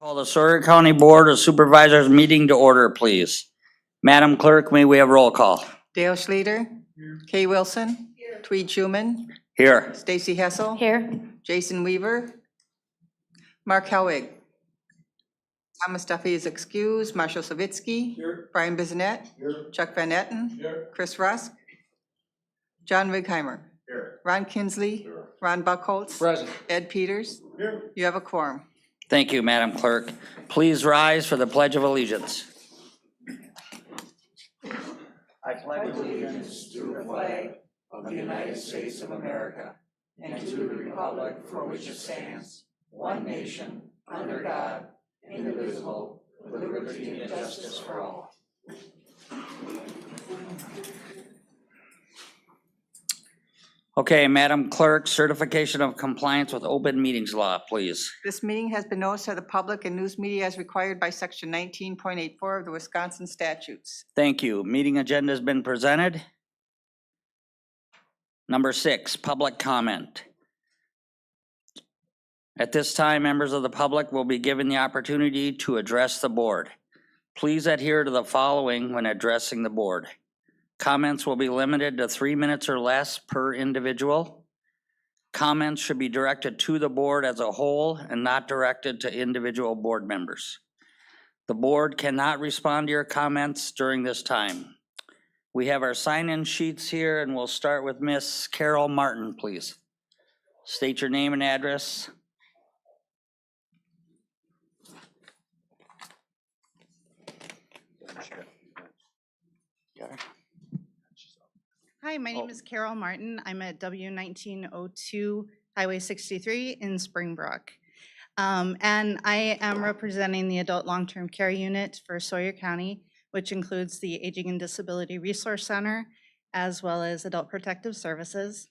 Call the Sawyer County Board of Supervisors meeting to order, please. Madam Clerk, may we have roll call? Dale Schluter. Kay Wilson. Tweed Schuman. Here. Stacy Hessel. Here. Jason Weaver. Mark Helwig. Thomas Duffy is excused. Marshall Savitsky. Brian Bissonette. Chuck Van Etten. Chris Rusk. John Wigheimer. Ron Kinsley. Ron Buckholz. Present. Ed Peters. You have a quorum. Thank you, Madam Clerk. Please rise for the Pledge of Allegiance. I pledge allegiance to the flag of the United States of America and to the republic for which it stands, one nation, under God, indivisible, with liberty and justice for all. Okay, Madam Clerk, certification of compliance with open meetings law, please. This meeting has been noticed to the public and news media as required by section 19.84 of the Wisconsin statutes. Thank you. Meeting agenda has been presented. Number 6, public comment. At this time, members of the public will be given the opportunity to address the board. Please adhere to the following when addressing the board. Comments will be limited to 3 minutes or less per individual. Comments should be directed to the board as a whole and not directed to individual board members. The board cannot respond to your comments during this time. We have our sign-in sheets here, and we'll start with Miss Carol Martin, please. State your name and address. Hi, my name is Carol Martin. I'm at W1902 Highway 63 in Springbrook. And I am representing the Adult Long-Term Care Unit for Sawyer County, which includes the Aging and Disability Resource Center, as well as Adult Protective Services.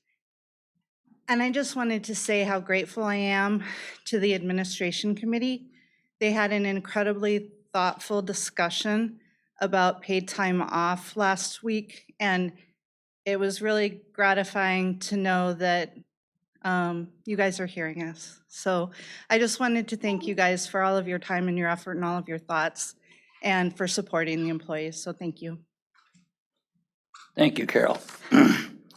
And I just wanted to say how grateful I am to the Administration Committee. They had an incredibly thoughtful discussion about paid time off last week, and it was really gratifying to know that you guys are hearing us. So I just wanted to thank you guys for all of your time and your effort and all of your thoughts and for supporting the employees. So thank you. Thank you, Carol.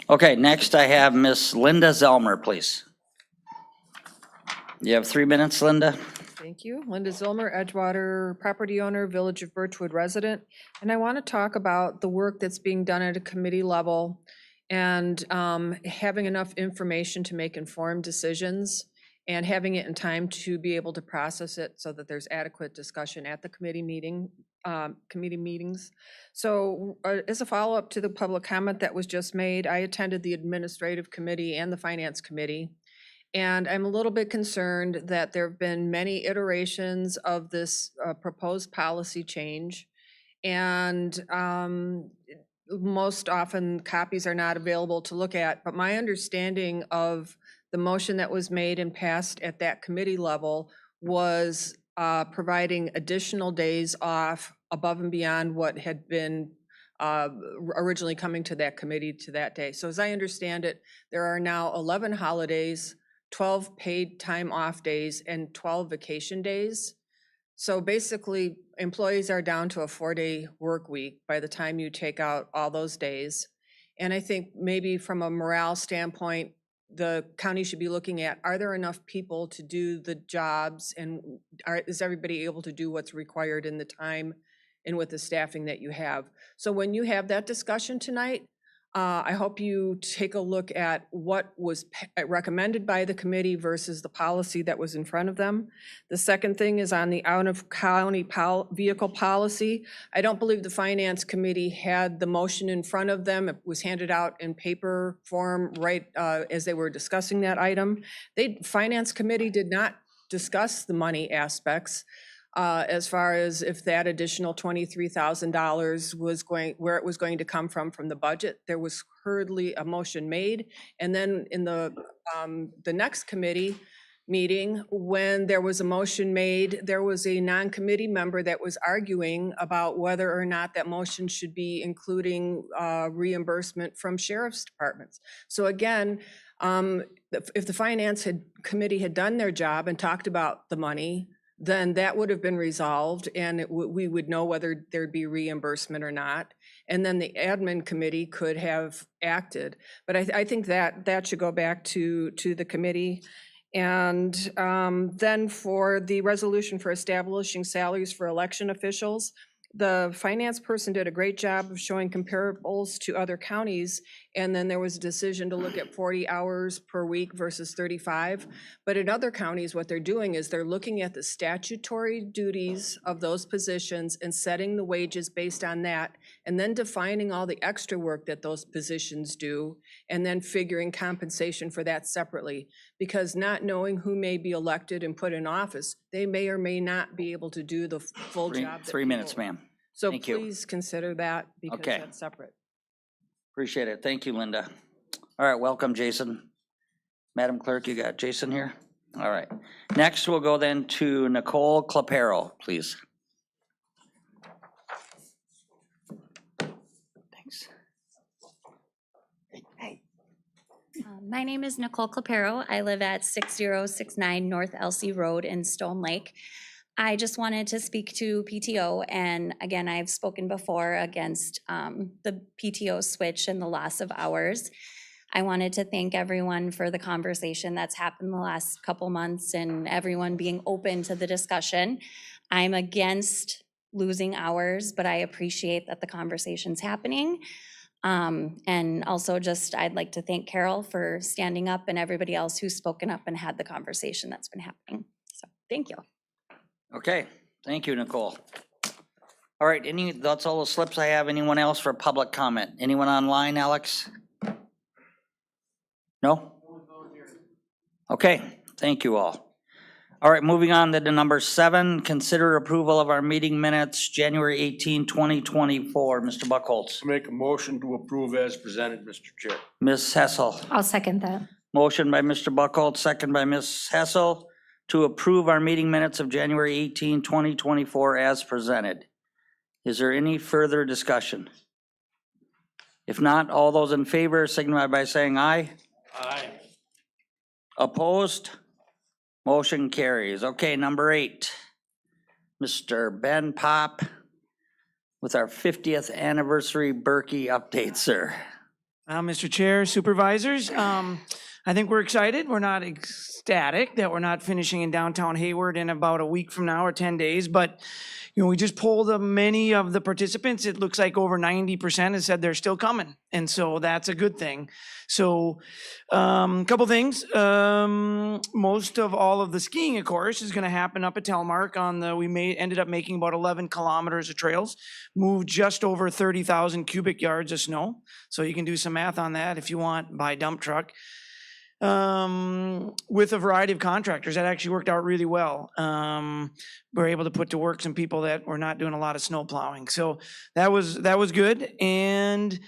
Okay, next I have Miss Linda Zelmer, please. You have 3 minutes, Linda. Thank you. Linda Zilmer, Edgewater property owner, Village of Birchwood resident. And I want to talk about the work that's being done at a committee level and having enough information to make informed decisions and having it in time to be able to process it so that there's adequate discussion at the committee meetings. So as a follow-up to the public comment that was just made, I attended the administrative committee and the finance committee. And I'm a little bit concerned that there have been many iterations of this proposed policy change. And most often copies are not available to look at. But my understanding of the motion that was made and passed at that committee level was providing additional days off above and beyond what had been originally coming to that committee to that day. So as I understand it, there are now 11 holidays, 12 paid time off days, and 12 vacation days. So basically, employees are down to a 4-day work week by the time you take out all those days. And I think maybe from a morale standpoint, the county should be looking at, are there enough people to do the jobs, and is everybody able to do what's required in the time and with the staffing that you have? So when you have that discussion tonight, I hope you take a look at what was recommended by the committee versus the policy that was in front of them. The second thing is on the out-of-county vehicle policy. I don't believe the finance committee had the motion in front of them. It was handed out in paper form right as they were discussing that item. Finance committee did not discuss the money aspects. As far as if that additional $23,000 was where it was going to come from the budget. There was hurriedly a motion made, and then in the next committee meeting, when there was a motion made, there was a non-committee member that was arguing about whether or not that motion should be including reimbursement from sheriff's departments. So again, if the finance committee had done their job and talked about the money, then that would have been resolved and we would know whether there'd be reimbursement or not. And then the admin committee could have acted. But I think that should go back to the committee. And then for the resolution for establishing salaries for election officials, the finance person did a great job of showing comparables to other counties. And then there was a decision to look at 40 hours per week versus 35. But in other counties, what they're doing is they're looking at the statutory duties of those positions and setting the wages based on that, and then defining all the extra work that those positions do, and then figuring compensation for that separately. Because not knowing who may be elected and put in office, they may or may not be able to do the full job. that 3 minutes, people- ma'am. So Thank you. please consider that because Okay. that's separate. Appreciate it. Thank you, Linda. All right, welcome, Jason. Madam Clerk, you got Jason here? All right. Next, we'll go then to Nicole Clapero, please. Thanks. Hey. My name is Nicole Clapero. I live at 6069 North Elsie Road in Stone Lake. I just wanted to speak to PTO, and again, I've spoken before against the PTO switch and the loss of hours. I wanted to thank everyone for the conversation that's happened the last couple months and everyone being open to the discussion. I'm against losing hours, but I appreciate that the conversation's happening. And also just, I'd like to thank Carol for standing up and everybody else who's spoken up and had the conversation that's been happening. So, thank you. Okay, thank you, Nicole. All right, that's all the slips I have. Anyone else for public comment? Anyone online, Alex? No? Okay, thank you all. All right, moving on to number 7, consider approval of our meeting minutes, January 18, 2024. Mr. Buckholz. Make a motion to approve as presented, Mr. Chair. Ms. Hessel. I'll second that. Motion by Mr. Buckholz, second by Ms. Hessel, to approve our meeting minutes of January 18, 2024 as presented. Is there any further discussion? If not, all those in favor signify by saying aye. Aye. Opposed? Motion carries. Okay, number 8. Mr. Ben Pop with our 50th anniversary Berkey update, sir. Mr. Chair, supervisors, I think we're excited. We're not ecstatic that we're not finishing in downtown Hayward in about a week from now or 10 days, but we just polled many of the participants. It looks like over 90% has said they're still coming, and so that's a good thing. So, couple things. Most of all of the skiing, of course, is going to happen up at Telemark. Ended up making about 11 kilometers of trails, moved just over 30,000 cubic yards of snow. So you can do some math on that if you want by dump truck. With a variety of contractors. That actually worked out really well. We're able to put to work some people that were not doing a lot of snow plowing. So that was good. And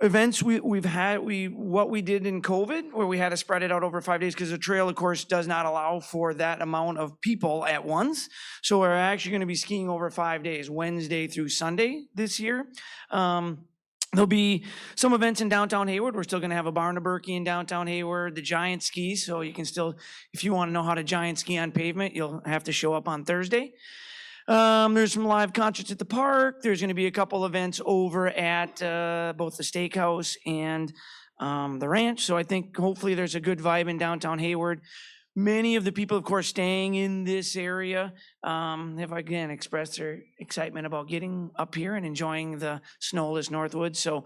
events what we did in COVID, where we had to spread it out over 5 days, because the trail, of course, does not allow for that amount of people at once. So we're actually going to be skiing over 5 days, Wednesday through Sunday this year. There'll be some events in downtown Hayward. We're still going to have a Barnaberkey in downtown Hayward, the giant skis. So you can still, if you want to know how to giant ski on pavement, you'll have to show up on Thursday. There's some live concerts at the park. There's going to be a couple events over at both the steakhouse and the ranch. So I think hopefully there's a good vibe in downtown Hayward. Many of the people, of course, staying in this area have again expressed their excitement about getting up here and enjoying the snowless Northwoods. So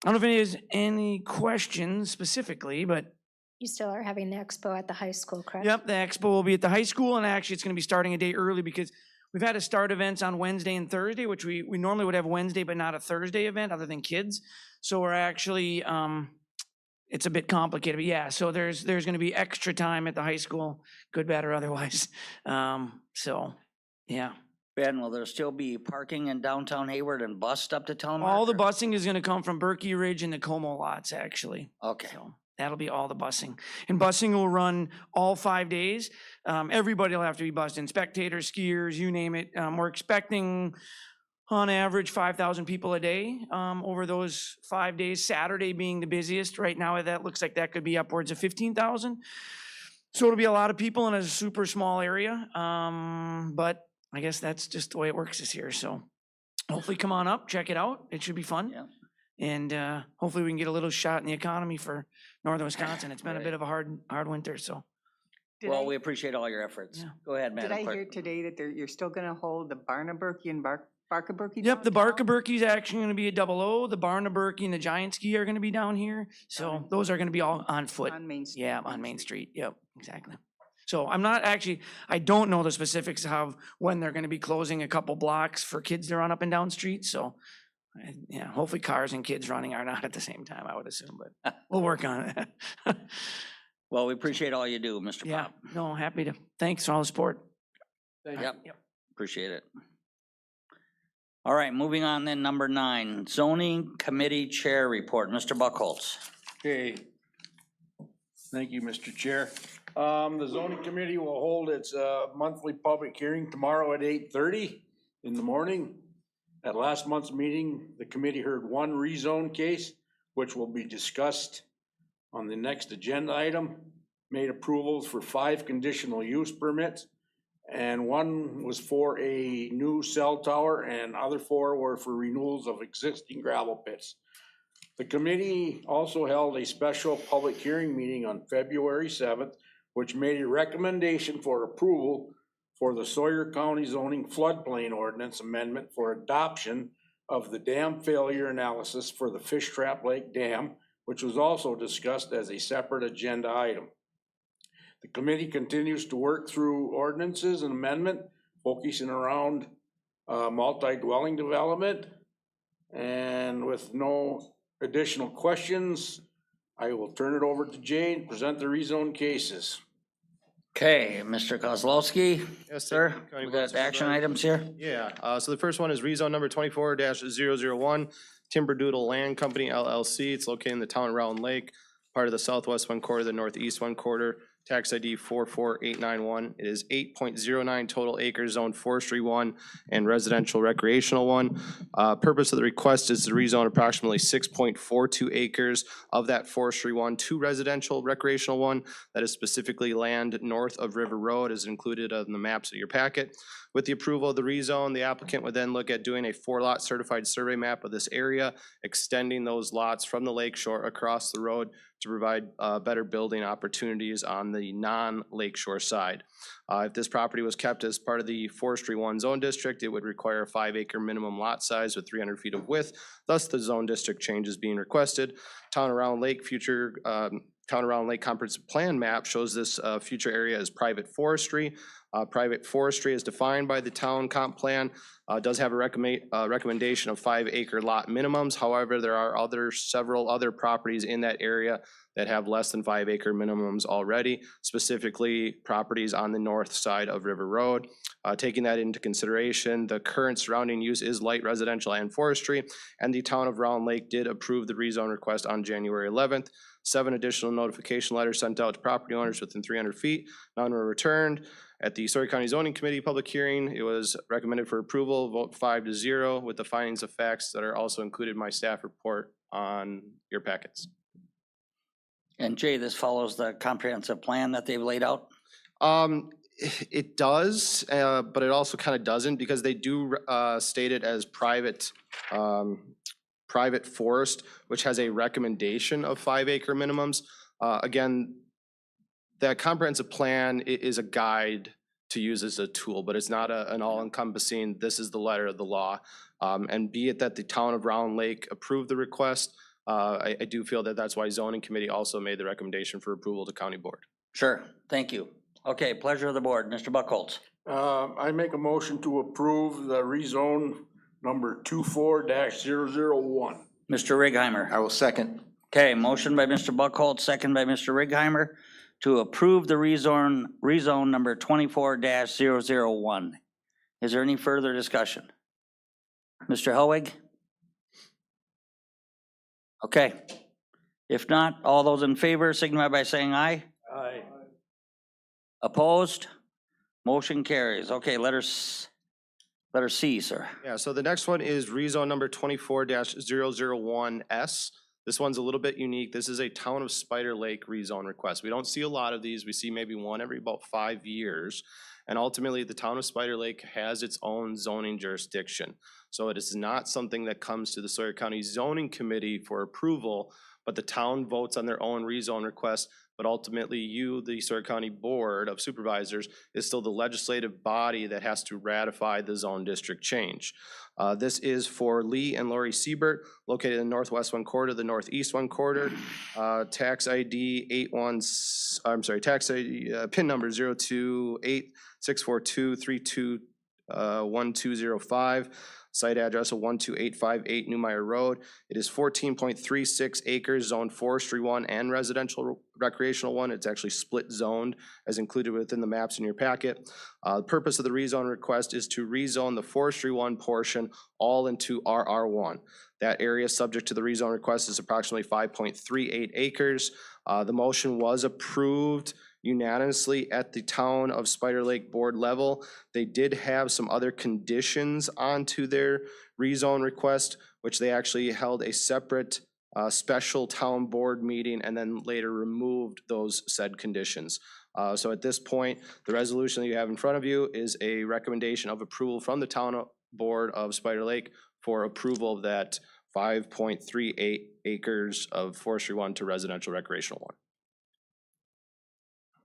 I don't know if any has any questions specifically, but You still are having the expo at the high school, correct? yep, the expo will be at the high school, and actually it's going to be starting a day early because we've had to start events on Wednesday and Thursday, which we normally would have Wednesday but not a Thursday event other than kids. So we're actually it's a bit complicated, but yeah, so there's going to be extra time at the high school, good, bad, or otherwise. So, yeah. Ben, will there still be parking in downtown Hayward and bus up to Telemark? All the or- busing is going to come from Berkey Ridge and the Como lots, actually. Okay, So that'll be all the busing. And busing will run all 5 days. Everybody will have to be bused in, spectators, skiers, you name it. We're expecting on average 5,000 people a day over those 5 days, Saturday being the busiest. Right now, that looks like that could be upwards of 15,000. So it'll be a lot of people in a super small area. But I guess that's just the way it works this year. So hopefully come on up, check it out. It should be fun. Yeah. And hopefully we can get a little shot in the economy for northern Wisconsin. It's been a Right. bit of a hard winter, so. Well, we appreciate all your efforts. Yeah. Go ahead, Did Madam I hear Clerk. today that you're still gonna hold the Barnaburkey and Barkaburkey? Yep, the downtown? Barkaburkey is actually gonna be a double O. The Barnaburkey and the Giant Ski are gonna be down here. So those are gonna be all on foot. On Main Street. Yeah, on Main Street. Yep, exactly. So I'm not actually, I don't know the specifics of when they're gonna be closing a couple blocks for kids to run up and down streets, so. Yeah, hopefully cars and kids running are not at the same time, I would assume, but we'll work on it. Well, we appreciate all you do, Mr. Yeah, Pop. no, happy to. Thanks for all the support. Yep, appreciate it. All right, moving on then, number 9, zoning committee chair report. Mr. Buckholz. Okay. Thank you, Mr. Chair. The zoning committee will hold its monthly public hearing tomorrow at 8:30 in the morning. At last month's meeting, the committee heard one rezone case, which will be discussed on the next agenda item, made approvals for 5 conditional use permits, and 1 was for a new cell tower, and other 4 were for renewals of existing gravel pits. The committee also held a special public hearing meeting on February 7th, which made a recommendation for approval for the Sawyer County zoning floodplain ordinance amendment for adoption of the dam failure analysis for the Fish Trap Lake Dam, which was also discussed as a separate agenda item. The committee continues to work through ordinances and amendment, focusing around multi-dwelling development. And with no additional questions, I will turn it over to Jay and present the rezone cases. Okay, Mr. Kozlowski, Yes, sir, thank you, County we Board got action Supervisor. items here? Yeah, so the first one is rezone number 24-001, Timber Doodle Land Company LLC. It's located in the town of Round Lake, part of the southwest one quarter, the northeast one quarter, tax ID 44891. It is 8.09 total acres, zone forestry 1 and residential recreational 1. Purpose of the request is to rezone approximately 6.42 acres of that forestry 1 to residential recreational 1. That is specifically land north of River Road, is included on the maps of your packet. With the approval of the rezone, the applicant would then look at doing a 4-lot certified survey map of this area, extending those lots from the lake shore across the road to provide better building opportunities on the non-lake shore side. If this property was kept as part of the Forestry 1 zone district, it would require a 5-acre minimum lot size with 300 feet of width. Thus, the zone district change is being requested. Town of Round Lake future Town of Round Lake comprehensive plan map shows this future area as private forestry. Private forestry is defined by the town comp plan, does have a recommendation of 5-acre lot minimums. However, there are several other properties in that area that have less than 5-acre minimums already, specifically properties on the north side of River Road. Taking that into consideration, the current surrounding use is light residential and forestry, and the town of Round Lake did approve the rezone request on January 11th. 7 additional notification letters sent out to property owners within 300 feet. None were returned. At the Sawyer County Zoning Committee public hearing, it was recommended for approval, vote 5-0, with the findings of facts that are also included in my staff report on your packets. And Jay, this follows the comprehensive plan that they've laid out? It does, but it also kind of doesn't, because they do state it as private forest, which has a recommendation of 5-acre minimums. Again, that comprehensive plan is a guide to use as a tool, but it's not an all-encompassing, this is the letter of the law. And be it that the town of Round Lake approved the request, I do feel that that's why zoning committee also made the recommendation for approval to county board. Sure, thank you. Okay, pleasure of the board. Mr. Buckholz. I make a motion to approve the rezone number 24-001. Mr. Righeimer. I will second. Okay, motion by Mr. Buckholz, second by Mr. Righeimer to approve the rezone number 24-001. Is there any further discussion? Mr. Helwig? Okay. If not, all those in favor signify by saying aye. Aye. Opposed? Motion carries. Okay, letter C, sir. Yeah, so the next one is rezone number 24-001S. This one's a little bit unique. This is a Town of Spider Lake rezone request. We don't see a lot of these. We see maybe one every about 5 years. And ultimately, the Town of Spider Lake has its own zoning jurisdiction. So it is not something that comes to the Sawyer County Zoning Committee for approval, but the town votes on their own rezone request. But ultimately, you, the Sawyer County Board of Supervisors, is still the legislative body that has to ratify the zone district change. This is for Lee and Lori Siebert, located in the northwest one quarter, the northeast one quarter. Tax ID tax ID, PIN number 028-642-321205. Site address of 12858 Newmeyer Road. It is 14.36 acres, zoned forestry 1 and residential recreational 1. It's actually split zoned as included within the maps in your packet. The purpose of the rezone request is to rezone the forestry 1 portion all into RR1. That area subject to the rezone request is approximately 5.38 acres. The motion was approved unanimously at the Town of Spider Lake Board level. They did have some other conditions onto their rezone request, which they actually held a separate special town board meeting and then later removed those said conditions. So at this point, the resolution that you have in front of you is a recommendation of approval from the Town Board of Spider Lake for approval of that 5.38 acres of forestry 1 to residential recreational 1.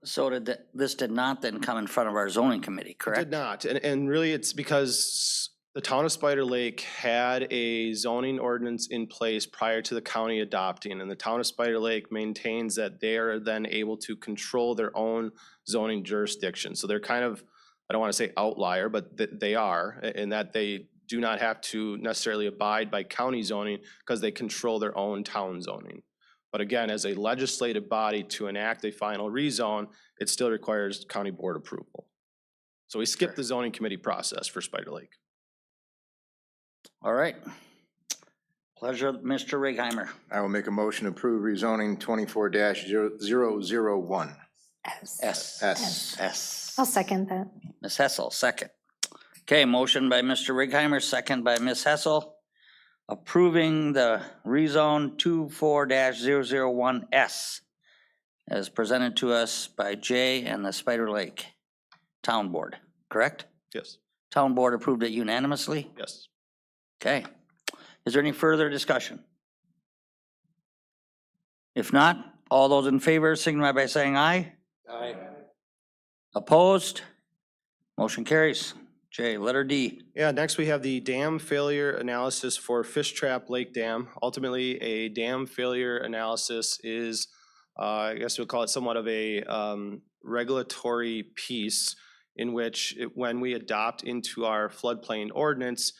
So this did not then come in front of our zoning committee, correct? Did not, and really it's because the Town of Spider Lake had a zoning ordinance in place prior to the county adopting, and the Town of Spider Lake maintains that they are then able to control their own zoning jurisdiction. So they're kind of, I don't want to say outlier, but they are, in that they do not have to necessarily abide by county zoning because they control their own town zoning. But again, as a legislative body to enact a final rezone, it still requires county board approval. So we skipped the zoning committee process for Spider Lake. All right. Pleasure, Mr. Righeimer. I will make a motion to approve rezoning 24-001. S. I'll second that. Ms. Hessel, second. Okay, motion by Mr. Righeimer, second by Ms. Hessel, approving the rezone 24-001S as presented to us by Jay and the Spider Lake Town Board, correct? Yes. Town Board approved it unanimously? Yes. Okay. Is there any further discussion? If not, all those in favor signify by saying aye. Aye. Opposed? Motion carries. Jay, letter D. Yeah, next we have the dam failure analysis for Fish Trap Lake Dam. Ultimately, a dam failure analysis is, I guess we'll call it somewhat of a regulatory piece in which when we adopt into our floodplain ordinance,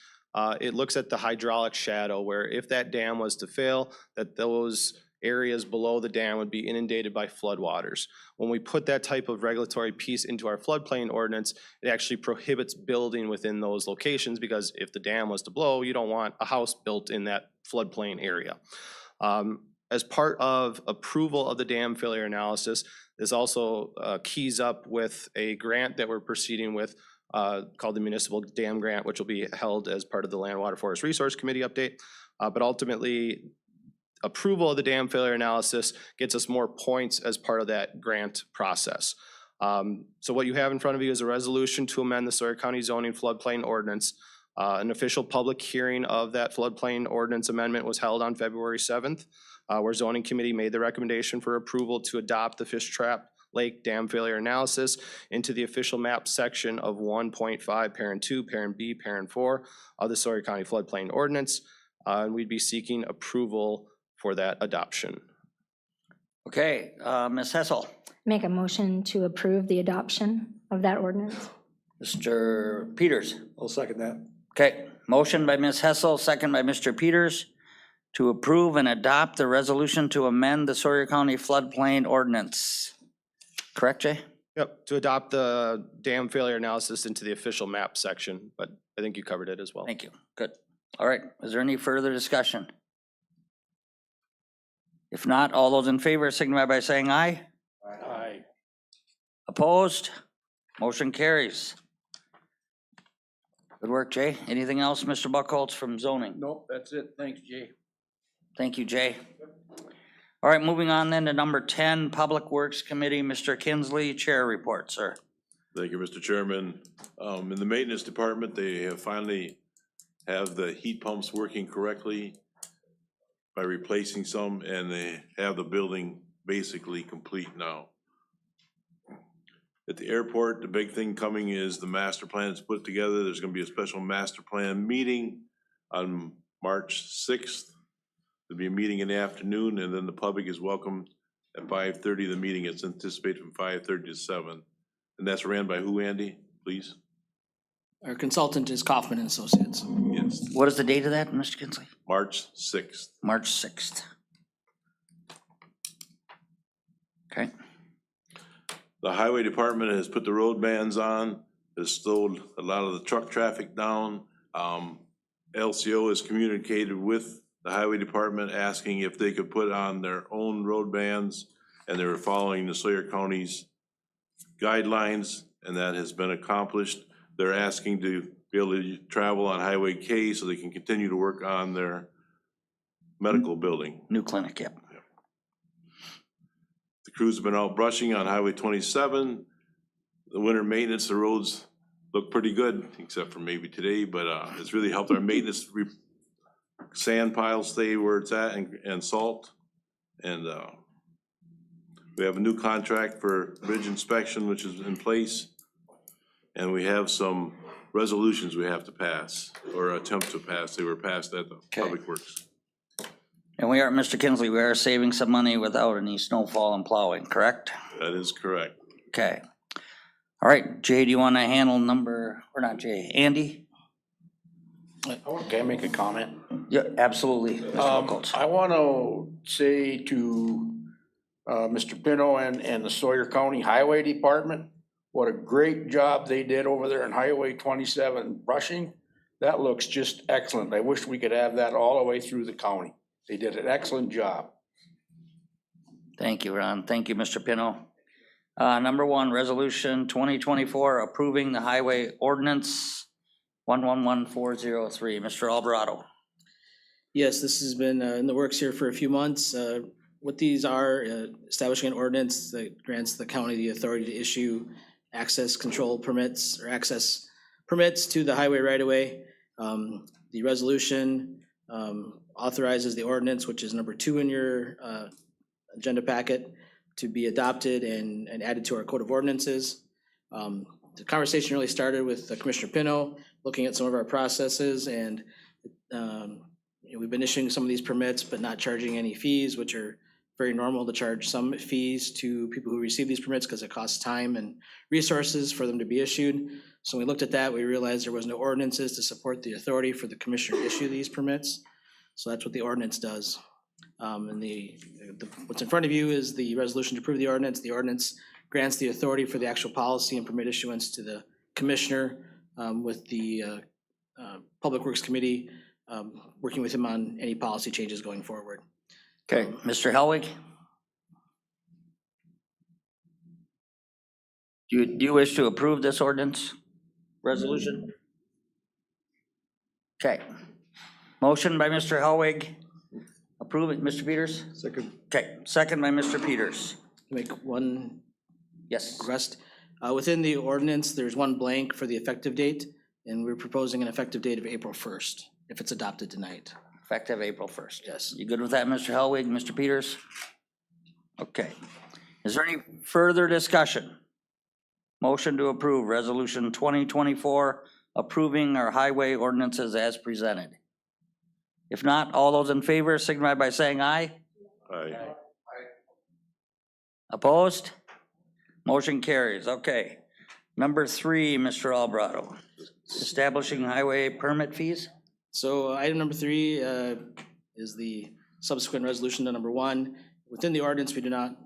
it looks at the hydraulic shadow where if that dam was to fail, that those areas below the dam would be inundated by floodwaters. When we put that type of regulatory piece into our floodplain ordinance, it actually prohibits building within those locations because if the dam was to blow, you don't want a house built in that floodplain area. As part of approval of the dam failure analysis, this also keys up with a grant that we're proceeding with called the Municipal Dam Grant, which will be held as part of the Land, Water, Forest Resource Committee update. But ultimately, approval of the dam failure analysis gets us more points as part of that grant process. So what you have in front of you is a resolution to amend the Sawyer County zoning floodplain ordinance. An official public hearing of that floodplain ordinance amendment was held on February 7th, where zoning committee made the recommendation for approval to adopt the Fish Trap Lake Dam Failure Analysis into the official map section of 1.5, parent 2, parent B, parent 4 of the Sawyer County floodplain ordinance. And we'd be seeking approval for that adoption. Okay, Ms. Hessel. Make a motion to approve the adoption of that ordinance. Mr. Peters. I'll second that. Okay, motion by Ms. Hessel, second by Mr. Peters to approve and adopt the resolution to amend the Sawyer County floodplain ordinance. Correct, Jay? Yep, to adopt the dam failure analysis into the official map section, but I think you covered it as well. Thank you. Good. All right, is there any further discussion? If not, all those in favor signify by saying aye. Aye. Opposed? Motion carries. Good work, Jay. Anything else, Mr. Buckholz from zoning? Nope, that's it. Thanks, Jay. Thank you, Jay. All right, moving on then to number 10, Public Works Committee, Mr. Kinsley, Chair report, sir. Thank you, Mr. Chairman. In the maintenance department, they have finally have the heat pumps working correctly by replacing some, and they have the building basically complete now. At the airport, the big thing coming is the master plan is put together. There's gonna be a special master plan meeting on March 6th. There'll be a meeting in the afternoon, and then the public is welcome at 5:30. The meeting is anticipated from 5:30 to 7. And that's ran by who, Andy, please? Our consultant is Kaufman and Associates. Yes, What is the date of that, Mr. Kinsley? March 6th. March 6th. Okay, The highway department has put the road bans on, has slowed a lot of the truck traffic down. LCO has communicated with the highway department asking if they could put on their own road bans, and they were following the Sawyer County's guidelines, and that has been accomplished. They're asking to be able to travel on Highway K so they can continue to work on their medical building. new clinic, yep. The crews have been out brushing on Highway 27. The winter maintenance, the roads look pretty good, except for maybe today, but it's really helped our maintenance. Sand piles stay where it's at, and salt. And we have a new contract for bridge inspection, which is in place. And we have some resolutions we have to pass, or attempt to pass. They were passed at the Public Works. And we are, Mr. Kinsley, we are saving some money without any snowfall and plowing, correct? That is correct. Okay. All right, Jay, do you want to handle or not Jay, Andy? Can I make a comment? Yeah, absolutely. Mr. Buchholz. I want to say to Mr. Pino and the Sawyer County Highway Department, what a great job they did over there on Highway 27 brushing. That looks just excellent. I wish we could have that all the way through the county. They did an excellent job. Thank you, Ron. Thank you, Mr. Pino. Number 1, Resolution 2024 approving the highway ordinance 111403. Mr. Alvarado. Yes, this has been in the works here for a few months. What these are, establishing an ordinance that grants the county the authority to issue access control permits or access permits to the highway right-of-way. The resolution authorizes the ordinance, which is number 2 in your agenda packet, to be adopted and added to our code of ordinances. The conversation really started with Commissioner Pino, looking at some of our processes, and we've been issuing some of these permits, but not charging any fees, which are very normal to charge some fees to people who receive these permits because it costs time and resources for them to be issued. So when we looked at that, we realized there was no ordinances to support the authority for the commissioner to issue these permits. So that's what the ordinance does. And what's in front of you is the resolution to approve the ordinance. The ordinance grants the authority for the actual policy and permit issuance to the commissioner, with the Public Works Committee working with him on any policy changes going forward. Okay, Mr. Helwig? Do you wish to approve this ordinance resolution? Okay. Motion by Mr. Helwig. Approve it, Mr. Peters? Second. Okay, second by Mr. Peters. Make one Yes. request. Within the ordinance, there's one blank for the effective date, and we're proposing an effective date of April 1st, if it's adopted tonight. Effective April 1st. Yes. You good with that, Mr. Helwig, Mr. Peters? Okay. Is there any further discussion? Motion to approve Resolution 2024 approving our highway ordinances as presented. If not, all those in favor signify by saying aye. Aye. Opposed? Motion carries. Okay. Number 3, Mr. Alvarado. Establishing highway permit fees? So item number 3 is the subsequent resolution to number 1. Within the ordinance, we do not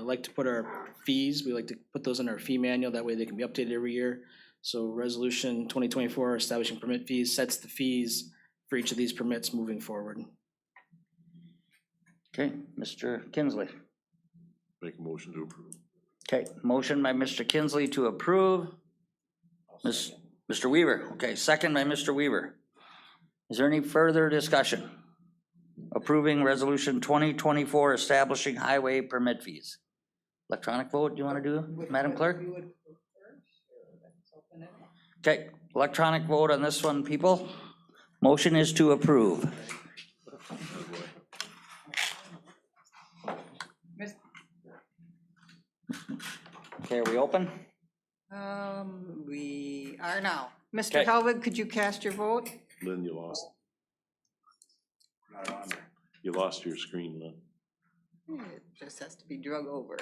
like to put our fees. We like to put those in our fee manual. That way they can be updated every year. So resolution 2024 establishing permit fees sets the fees for each of these permits moving forward. Okay, Mr. Kinsley. Make a motion to approve. Okay, motion by Mr. Kinsley to approve. Mr. Weaver, okay, second by Mr. Weaver. Is there any further discussion? approving resolution 2024 establishing highway permit fees. Electronic vote, do you want to do, Madam Clerk? Okay, electronic vote on this one, people. Motion is to approve. Okay, are we open? We are now. Mr. Okay. Helvig, could you cast your vote? Lynn, you lost. Not on there. You lost your screen, Lynn. It just has to be drug over.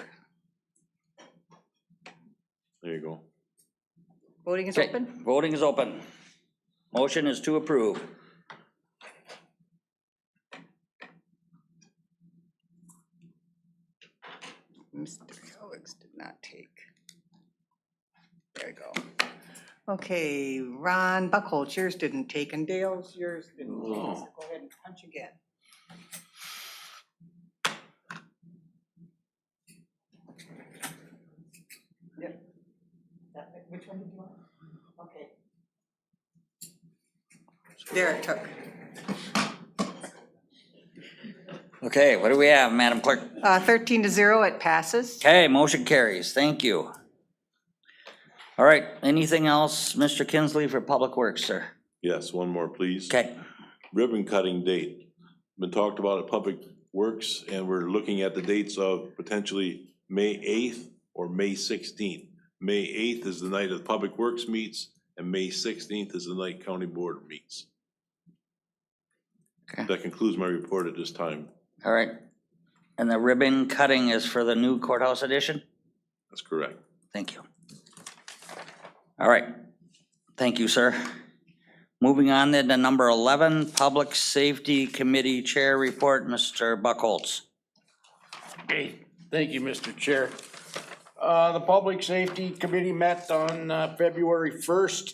There you go. Voting is Okay, open? voting is open. Motion is to approve. Mr. Helix did not take. There you go. Okay, Ron Buckholz, yours didn't take, and Dale's, yours didn't take. So go ahead and punch again. Yep. Which one did you want? Okay. There it took. Okay, what do we have, Madam Clerk? 13-0, it passes. Okay, motion carries. Thank you. All right, anything else, Mr. Kinsley, for Public Works, sir? Yes, one more, please. Okay, Ribbon cutting date. Been talked about at Public Works, and we're looking at the dates of potentially May 8th or May 16th. May 8th is the night of Public Works meets, and May 16th is the night County Board meets. Okay. That concludes my report at this time. all right. And the ribbon cutting is for the new courthouse addition? That's correct. Thank you. All right, thank you, sir. Moving on then to number 11, Public Safety Committee Chair Report, Mr. Buckholz. Okay, thank you, Mr. Chair. The Public Safety Committee met on February 1st.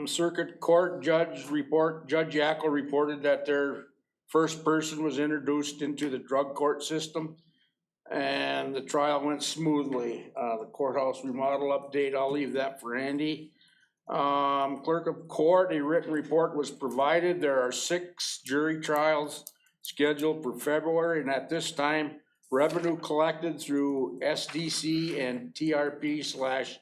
Circuit Court Judge Yackel reported that their first person was introduced into the drug court system, and the trial went smoothly. The courthouse remodel update, I'll leave that for Andy. Clerk of Court, a written report was provided. There are 6 jury trials scheduled for February, and at this time, revenue collected through SDC and TRP/DOR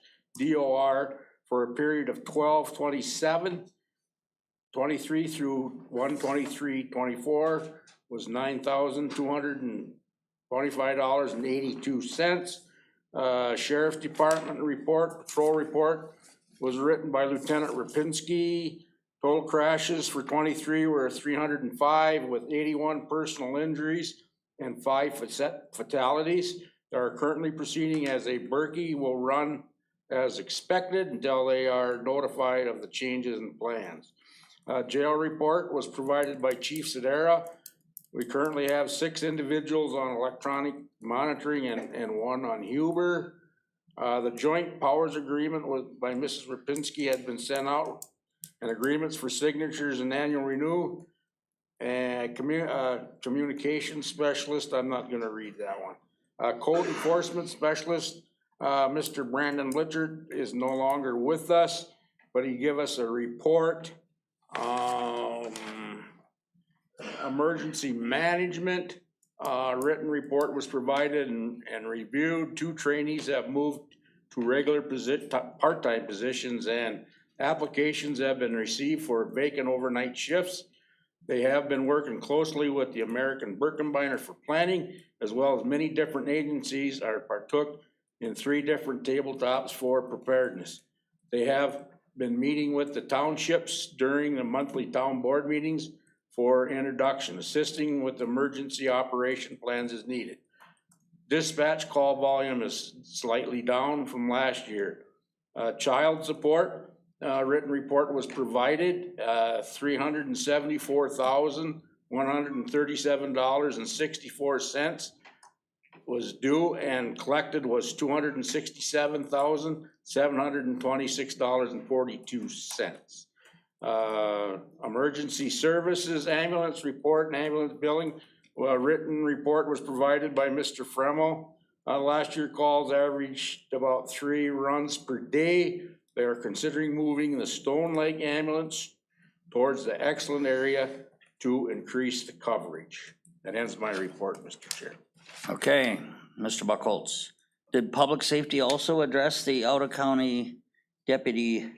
for a period of 12/27/23 through 1/23/24 was $9,225.82. Sheriff's Department report, patrol report was written by Lieutenant Rapinski. Total crashes for 23 were 305 with 81 personal injuries and 5 fatalities. They are currently proceeding as a Berkey will run as expected until they are notified of the changes in plans. Jail report was provided by Chief Sedera. We currently have 6 individuals on electronic monitoring and 1 on Huber. The joint powers agreement by Mrs. Rapinski had been sent out, and agreements for signatures and annual renew. And communication specialist, I'm not gonna read that one. Code enforcement specialist, Mr. Brandon Litchard is no longer with us, but he gave us a report. Emergency management, written report was provided and reviewed. 2 trainees have moved to regular part-time positions, and applications have been received for vacant overnight shifts. They have been working closely with the American Birkenbeiner for planning, as well as many different agencies are partook in 3 different tabletops for preparedness. They have been meeting with the townships during the monthly town board meetings for introduction, assisting with emergency operation plans as needed. Dispatch call volume is slightly down from last year. Child support, written report was provided, $374,137.64 was due, and collected was $267,726.42. Emergency services, ambulance report and ambulance billing. Well, written report was provided by Mr. Fremmel. Last year calls averaged about 3 runs per day. They are considering moving the Stone Lake ambulance towards the Excellent area to increase the coverage. That ends my report, Mr. Chair. Okay, Mr. Buckholz. Did public safety also address the out-of-county deputy?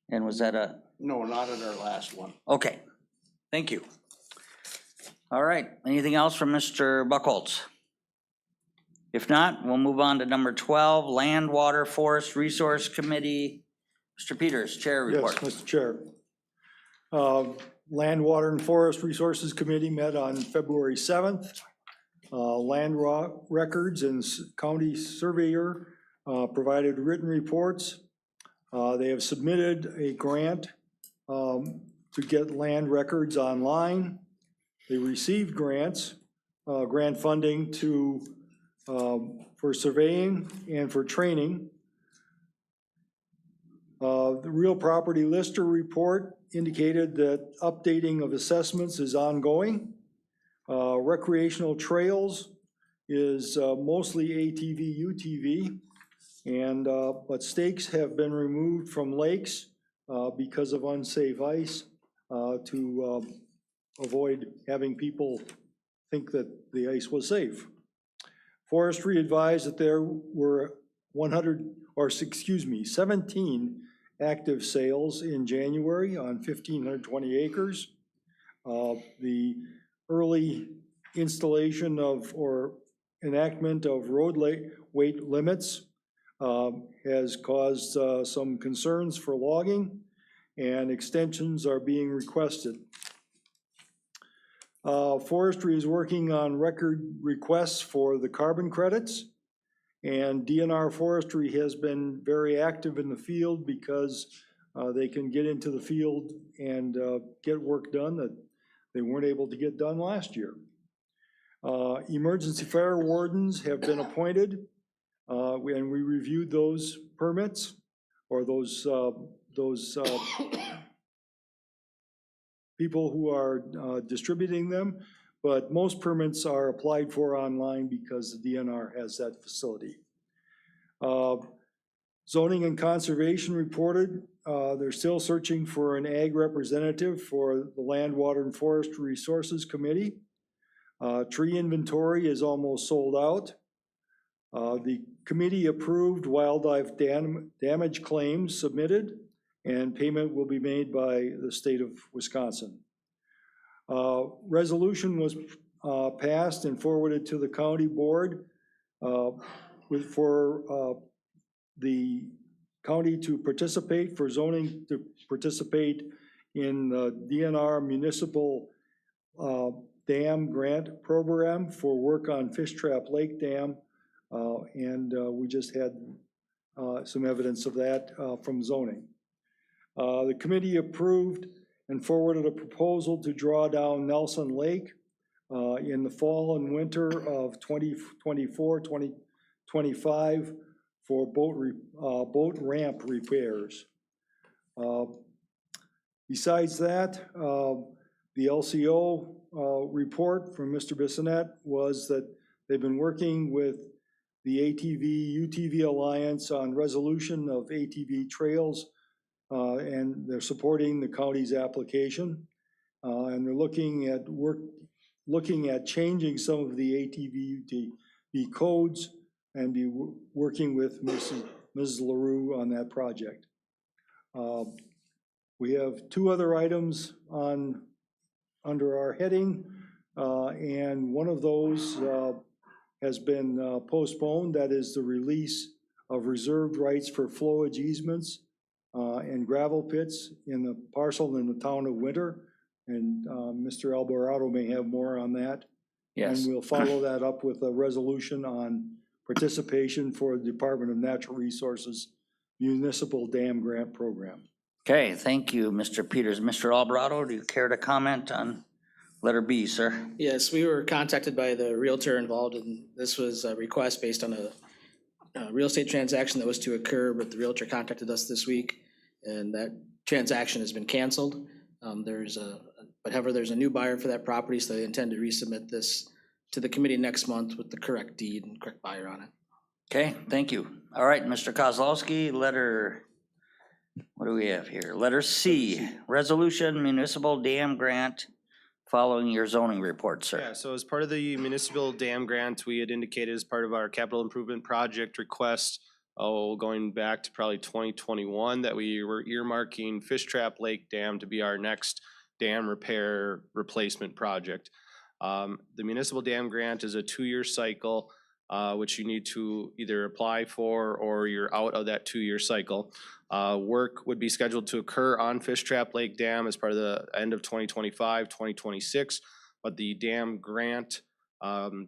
And was that a, No, not in our last one. okay, thank you. All right, anything else from Mr. Buckholz? If not, we'll move on to number 12, Land, Water, Forest, Resource Committee. Mr. Peters, Chair report. Yes, Mr. Chair. Land, Water, and Forest Resources Committee met on February 7th. Land records and county surveyor provided written reports. They have submitted a grant to get land records online. They received grants, grant funding for surveying and for training. The real property lister report indicated that updating of assessments is ongoing. Recreational trails is mostly ATV, UTV, and but stakes have been removed from lakes because of unsafe ice to avoid having people think that the ice was safe. Forestry advised that there were 17 active sales in January on 1,520 acres. The early installation of or enactment of road weight limits has caused some concerns for logging, and extensions are being requested. Forestry is working on record requests for the carbon credits, and DNR Forestry has been very active in the field because they can get into the field and get work done that they weren't able to get done last year. Emergency fire wardens have been appointed, and we reviewed those permits or those people who are distributing them, but most permits are applied for online because the DNR has that facility. Zoning and Conservation reported they're still searching for an ag representative for the Land, Water, and Forest Resources Committee. Tree inventory is almost sold out. The committee approved wildlife damage claims submitted, and payment will be made by the state of Wisconsin. Resolution was passed and forwarded to the county board for the county to participate, for zoning to participate in the DNR municipal dam grant program for work on Fish Trap Lake Dam. And we just had some evidence of that from zoning. The committee approved and forwarded a proposal to draw down Nelson Lake in the fall and winter of 2024, 2025 for boat ramp repairs. Besides that, the LCO report from Mr. Bissonette was that they've been working with the ATV-UTV Alliance on resolution of ATV trails, and they're supporting the county's application. And they're looking at changing some of the ATV-UTV codes and be working with Mrs. LaRue on that project. We have two other items under our heading, and one of those has been postponed. That is the release of reserved rights for flowage easements and gravel pits in the parcel in the town of Winter. And Mr. Alvarado may have more on that. Yes. And we'll follow that up with a resolution on participation for the Department of Natural Resources Municipal Dam Grant Program. Okay, thank you, Mr. Peters. Mr. Alvarado, do you care to comment on letter B, sir? Yes, we were contacted by the realtor involved, and this was a request based on a real estate transaction that was to occur, but the realtor contacted us this week, and that transaction has been canceled. However, there's a new buyer for that property, so they intend to resubmit this to the committee next month with the correct deed and correct buyer on it. Okay, thank you. All right, Mr. Kozlowski, letter What do we have here? Letter C, resolution municipal dam grant following your zoning report, sir. Yeah, so as part of the municipal dam grant, we had indicated as part of our capital improvement project request, going back to probably 2021, that we were earmarking Fish Trap Lake Dam to be our next dam repair replacement project. The municipal dam grant is a 2-year cycle, which you need to either apply for or you're out of that 2-year cycle. Work would be scheduled to occur on Fish Trap Lake Dam as part of the end of 2025, 2026, but the dam grant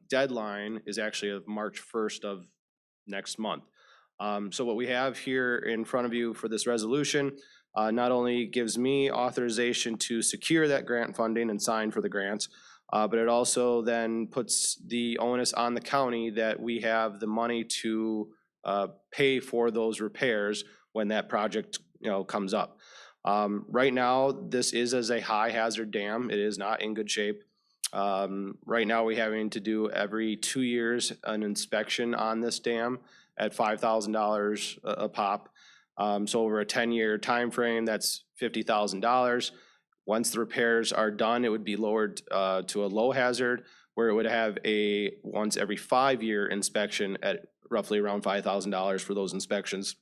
deadline is actually of March 1st of next month. So what we have here in front of you for this resolution not only gives me authorization to secure that grant funding and sign for the grants, but it also then puts the onus on the county that we have the money to pay for those repairs when that project, comes up. Right now, this is as a high hazard dam. It is not in good shape. Right now, we're having to do every 2 years an inspection on this dam at $5,000 a pop. So over a 10-year time frame, that's $50,000. Once the repairs are done, it would be lowered to a low hazard, where it would have a once every 5-year inspection at roughly around $5,000 for those inspections.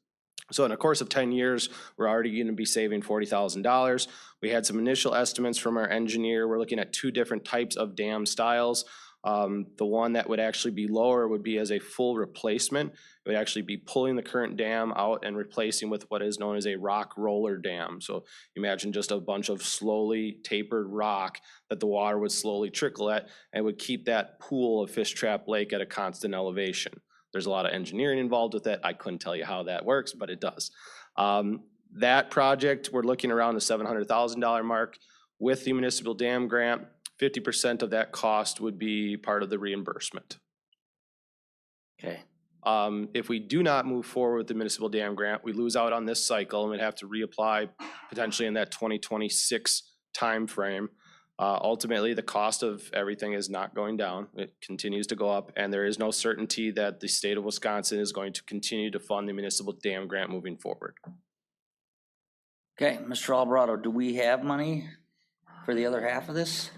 So in a course of 10 years, we're already going to be saving $40,000. We had some initial estimates from our engineer. We're looking at 2 different types of dam styles. The one that would actually be lower would be as a full replacement. It would actually be pulling the current dam out and replacing with what is known as a rock roller dam. So imagine just a bunch of slowly tapered rock that the water would slowly trickle at, and would keep that pool of Fish Trap Lake at a constant elevation. There's a lot of engineering involved with it. I couldn't tell you how that works, but it does. That project, we're looking around the $700,000 mark. With the municipal dam grant, 50% of that cost would be part of the reimbursement. Okay. If we do not move forward with the municipal dam grant, we lose out on this cycle and we'd have to reapply potentially in that 2026 timeframe. Ultimately, the cost of everything is not going down. It continues to go up, and there is no certainty that the state of Wisconsin is going to continue to fund the municipal dam grant moving forward. Okay, Mr. Alvarado, do we have money for the other half of this?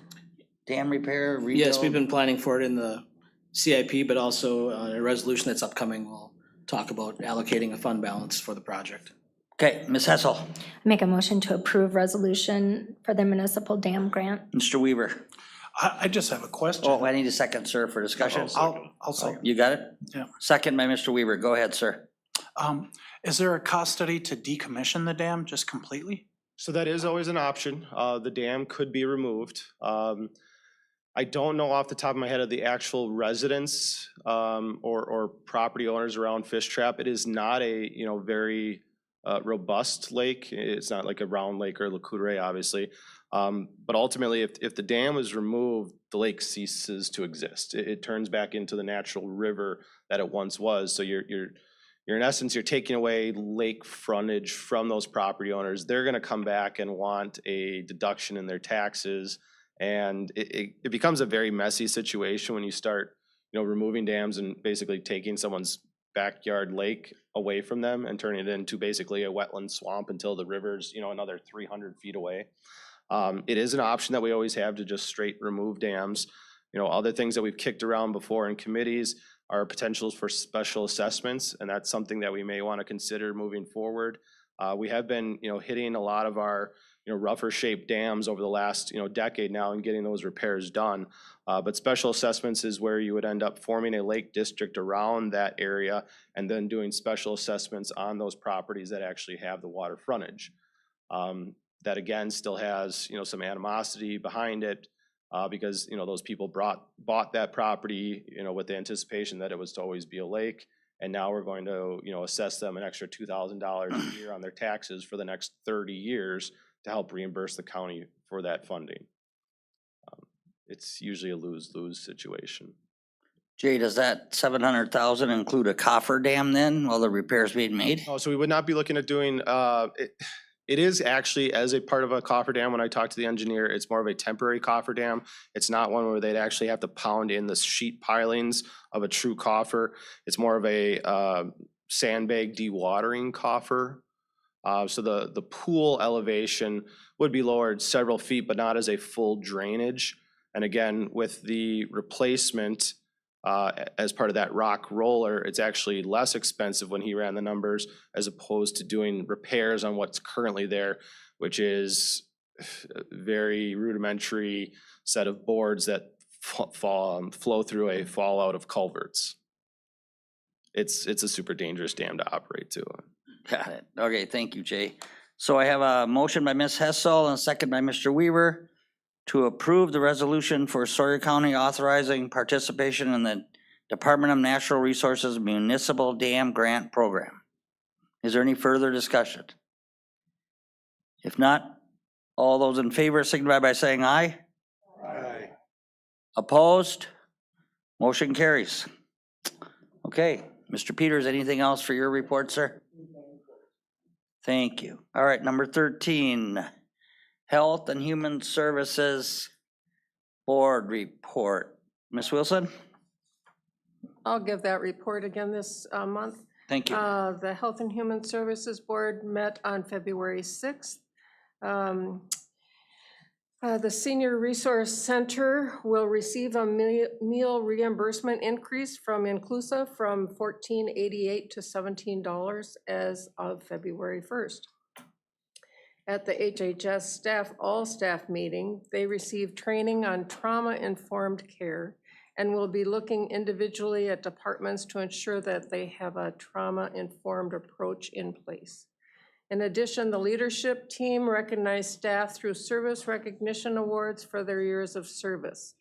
Dam repair, rebuild? Yes, we've been planning for it in the CIP, but also a resolution that's upcoming. We'll talk about allocating a fund balance for the project. Okay, Ms. Hessel. Make a motion to approve resolution for the municipal dam grant. Mr. Weaver. I just have a question. Oh, I need a second, sir, for discussion. I'll second. You got it? Yeah. Second by Mr. Weaver. Go ahead, sir. Is there a cost study to decommission the dam just completely? So that is always an option. The dam could be removed. I don't know off the top of my head of the actual residents or property owners around Fish Trap. It is not a very robust lake. It's not like a round lake or Lac Courte, obviously. But ultimately, if the dam is removed, the lake ceases to exist. It turns back into the natural river that it once was. So you're in essence, you're taking away lake frontage from those property owners. They're going to come back and want a deduction in their taxes. And it becomes a very messy situation when you start, removing dams and basically taking someone's backyard lake away from them and turning it into basically a wetland swamp until the river's, another 300 feet away. It is an option that we always have to just straight remove dams. Other things that we've kicked around before in committees are potentials for special assessments, and that's something that we may want to consider moving forward. We have been, hitting a lot of our, rougher shaped dams over the last, decade now and getting those repairs done. But special assessments is where you would end up forming a lake district around that area and then doing special assessments on those properties that actually have the water frontage. That again still has, some animosity behind it because, those people bought that property, with the anticipation that it was to always be a lake. And now we're going to, assess them an extra $2,000 a year on their taxes for the next 30 years to help reimburse the county for that funding. It's usually a lose-lose situation. Jay, does that 700,000 include a coffer dam then while the repair's being made? Oh, so we would not be looking at doing, it is actually as a part of a coffer dam. When I talked to the engineer, it's more of a temporary coffer dam. It's not one where they'd actually have to pound in the sheet pilings of a true coffer. It's more of a sandbag dewatering coffer. So the pool elevation would be lowered several feet, but not as a full drainage. And again, with the replacement as part of that rock roller, it's actually less expensive when he ran the numbers as opposed to doing repairs on what's currently there, which is a very rudimentary set of boards that flow through a fallout of culverts. It's a super dangerous dam to operate too. Got it. Okay, thank you, Jay. So I have a motion by Ms. Hessel and a second by Mr. Weaver to approve the resolution for Sawyer County authorizing participation in the Department of Natural Resources Municipal Dam Grant Program. Is there any further discussion? If not, all those in favor signify by saying aye. Aye. Opposed? Motion carries. Okay, Mr. Peters, anything else for your report, sir? Thank you. All right, number 13, Health and Human Services Board Report. Ms. Wilson? I'll give that report again this month. Thank you. The Health and Human Services Board met on February 6th. The Senior Resource Center will receive a meal reimbursement increase from Inclusive from $14.88 to $17 as of February 1st. At the HHS all-staff meeting, they received training on trauma-informed care and will be looking individually at departments to ensure that they have a trauma-informed approach in place. In addition, the leadership team recognized staff through service recognition awards for their years of service.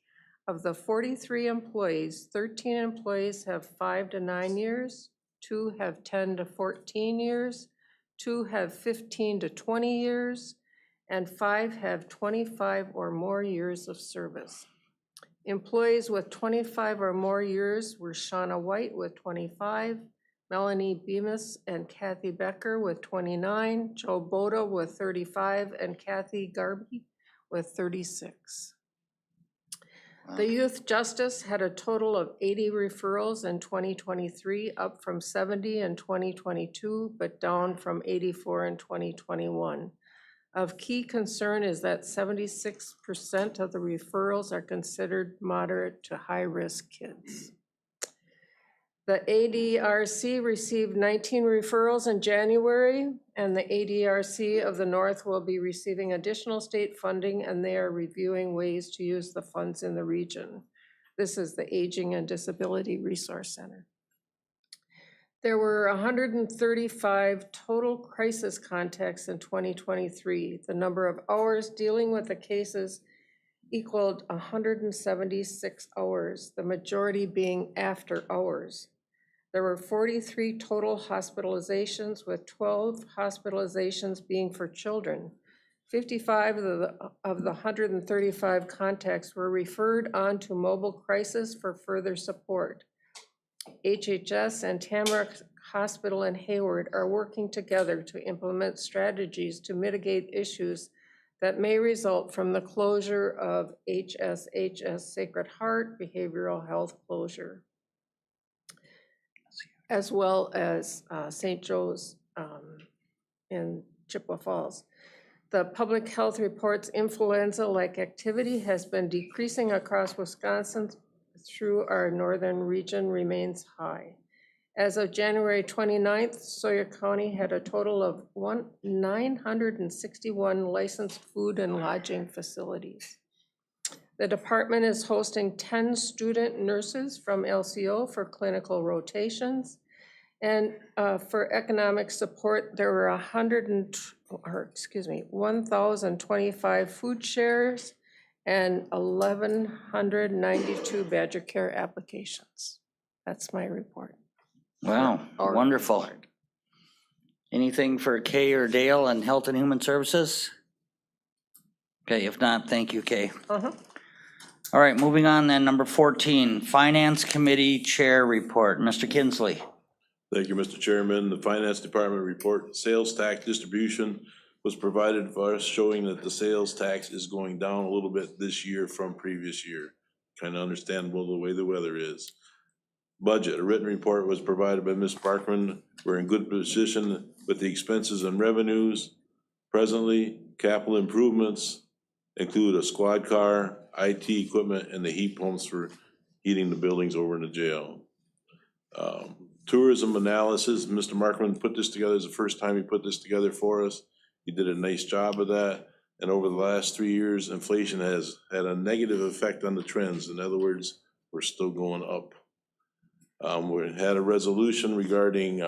Of the 43 employees, 13 employees have 5 to 9 years, 2 have 10 to 14 years, 2 have 15 to 20 years, and 5 have 25 or more years of service. Employees with 25 or more years were Shauna White with 25, Melanie Bemis and Kathy Becker with 29, Joe Boda with 35, and Kathy Garby with 36. The Youth Justice had a total of 80 referrals in 2023, up from 70 in 2022, but down from 84 in 2021. Of key concern is that 76% of the referrals are considered moderate to high-risk kids. The ADRC received 19 referrals in January, and the ADRC of the North will be receiving additional state funding, and they are reviewing ways to use the funds in the region. This is the Aging and Disability Resource Center. There were 135 total crisis contacts in 2023. The number of hours dealing with the cases equaled 176 hours, the majority being after hours. There were 43 total hospitalizations, with 12 hospitalizations being for children. 55 of the 135 contacts were referred on to mobile crisis for further support. HHS and Tamarack Hospital in Hayward are working together to implement strategies to mitigate issues that may result from the closure of HSHS Sacred Heart Behavioral Health closure, as well as St. Joe's in Chippewa Falls. The public health reports influenza-like activity has been decreasing across Wisconsin through our northern region remains high. As of January 29th, Sawyer County had a total of 961 licensed food and lodging facilities. The department is hosting 10 student nurses from LCO for clinical rotations. And for economic support, there were 1,025 food shares and 1,192 Badger Care applications. That's my report. Wow, wonderful. Anything for Kay or Dale on Health and Human Services? Okay, if not, thank you, Kay. All right, moving on then, number 14, Finance Committee Chair Report. Mr. Kinsley. Thank you, Mr. Chairman. The Finance Department report, sales tax distribution was provided for us, showing that the sales tax is going down a little bit this year from previous year. Kind of understandable the way the weather is. budget. A written report was provided by Ms. Barkman. We're in good position with the expenses and revenues. Presently, capital improvements include a squad car, IT equipment, and the heat pumps for heating the buildings over in the jail. Tourism analysis, Mr. Markman put this together. It's the first time he put this together for us. He did a nice job of that. And over the last 3 years, inflation has had a negative effect on the trends. In other words, we're still going up. We had a resolution regarding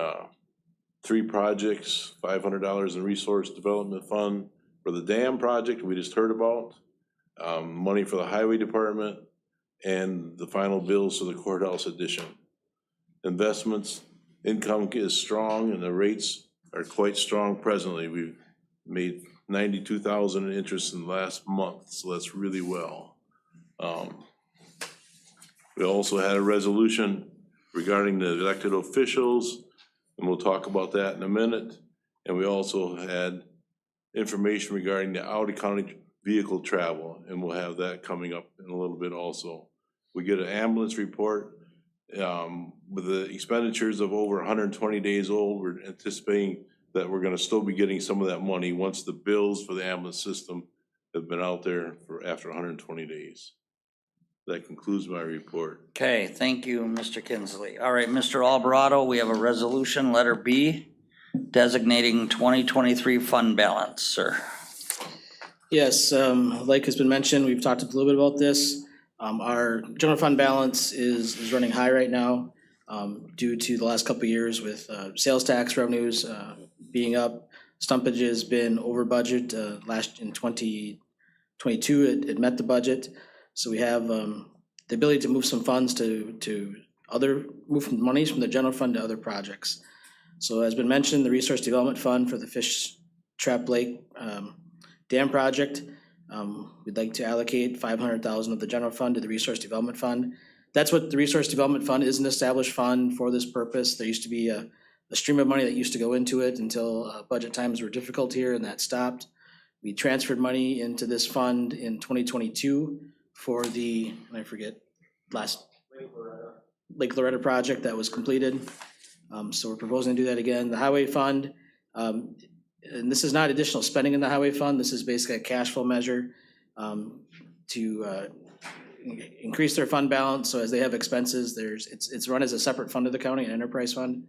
3 projects, $500 in resource development fund for the dam project we just heard about, money for the highway department, and the final bills for the courthouse addition. Investments, income is strong and the rates are quite strong presently. We've made $92,000 in interest in the last month, so that's really well. We also had a resolution regarding the elected officials, and we'll talk about that in a minute. And we also had information regarding the out-of-county vehicle travel, and we'll have that coming up in a little bit also. We get an ambulance report with the expenditures of over 120 days old. We're anticipating that we're gonna still be getting some of that money once the bills for the ambulance system have been out there for after 120 days. That concludes my report. Okay, thank you, Mr. Kinsley. All right, Mr. Alvarado, we have a resolution, letter B, designating 2023 fund balance, sir. Yes, like has been mentioned, we've talked a little bit about this. Our general fund balance is running high right now due to the last couple of years with sales tax revenues being up. Stumpage has been over budget. Last in 2022, it met the budget. So we have the ability to move some funds move monies from the general fund to other projects. So as been mentioned, the Resource Development Fund for the Fish Trap Lake Dam project, we'd like to allocate $500,000 of the general fund to the Resource Development Fund. That's what the Resource Development Fund is, an established fund for this purpose. There used to be a stream of money that used to go into it until budget times were difficult here, and that stopped. We transferred money into this fund in 2022 for the, Lake Loretta project that was completed. So we're proposing to do that again. The Highway Fund, and this is not additional spending in the Highway Fund. This is basically a cash flow measure to increase their fund balance. So as they have expenses, it's run as a separate fund of the county, an enterprise fund.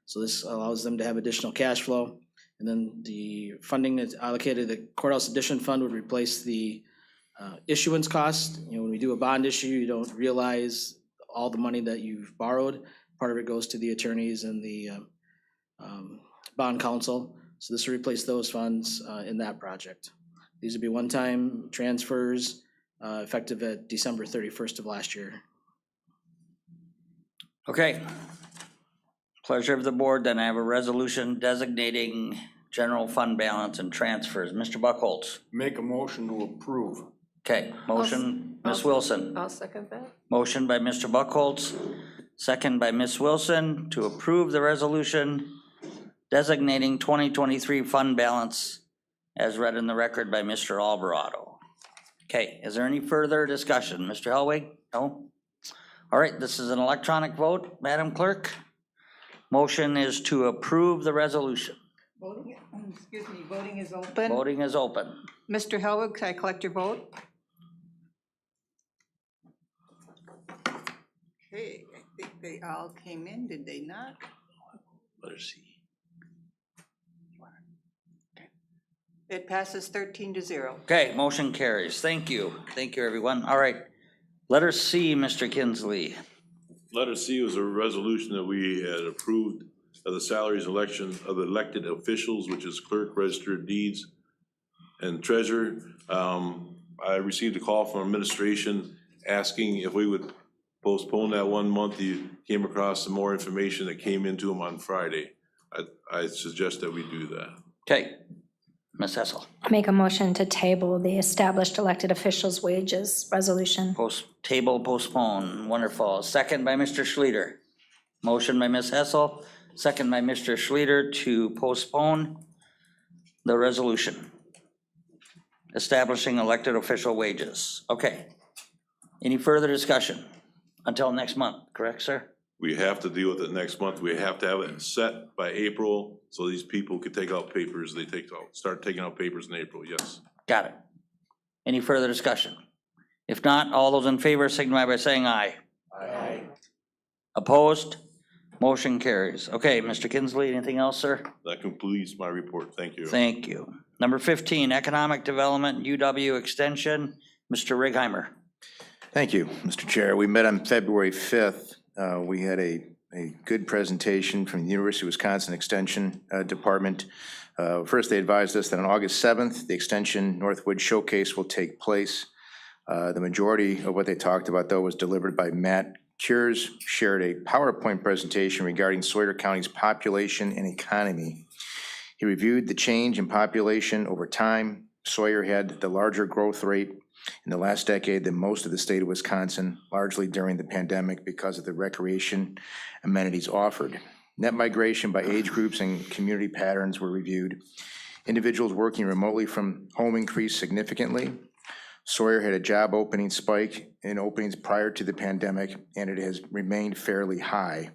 So this allows them to have additional cash flow. And then the funding that's allocated, the courthouse addition fund would replace the issuance cost. You know, when we do a bond issue, you don't realize all the money that you've borrowed. Part of it goes to the attorneys and the bond counsel. So this will replace those funds in that project. These would be one-time transfers effective at December 31st of last year. Okay. Pleasure of the board, then I have a resolution designating general fund balance and transfers. Mr. Buckholz. Make a motion to approve. Okay, motion, Ms. Wilson. I'll second that. Motion by Mr. Buckholz, second by Ms. Wilson to approve the resolution designating 2023 fund balance as read in the record by Mr. Alvarado. Okay, is there any further discussion? Mr. Hellwig? No? All right, this is an electronic vote, Madam Clerk. Motion is to approve the resolution. Voting is open. Voting is open. Mr. Hellwig, can I collect your vote? Okay, I think they all came in, did they not? Let's see. It passes 13-0. Okay, motion carries. Thank you. Thank you, everyone. All right. Letter C, Mr. Kinsley. Letter C was a resolution that we had approved of the salaries election of the elected officials, which is clerk, register of deeds, and treasurer. I received a call from administration asking if we would postpone that 1 month. He came across some more information that came into him on Friday. I suggest that we do that. Okay. Ms. Hessel. Make a motion to table the established elected officials' wages resolution. Table, postpone. Wonderful. Second by Mr. Schlueter. Motion by Ms. Hessel, second by Mr. Schlueter to postpone the resolution establishing elected official wages. Okay. Any further discussion? Until next month, correct, sir? We have to deal with it next month. We have to have it set by April, so these people could take out papers. They start taking out papers in April, yes. Got it. Any further discussion? If not, all those in favor signify by saying aye. Aye. Opposed? Motion carries. Okay, Mr. Kinsley, anything else, sir? That completes my report. Thank you. Thank you. Number 15, Economic Development, UW Extension, Mr. Righeimer. Thank you, Mr. Chair. We met on February 5th. We had a good presentation from the University of Wisconsin Extension Department. First, they advised us that on August 7th, the Extension Northwood Showcase will take place. The majority of what they talked about, though, was delivered by Matt Cures, shared a PowerPoint presentation regarding Sawyer County's population and economy. He reviewed the change in population over time. Sawyer had the larger growth rate in the last decade than most of the state of Wisconsin, largely during the pandemic because of the recreation amenities offered. Net migration by age groups and community patterns were reviewed. Individuals working remotely from home increased significantly. Sawyer had a job opening spike in openings prior to the pandemic, and it has remained fairly high.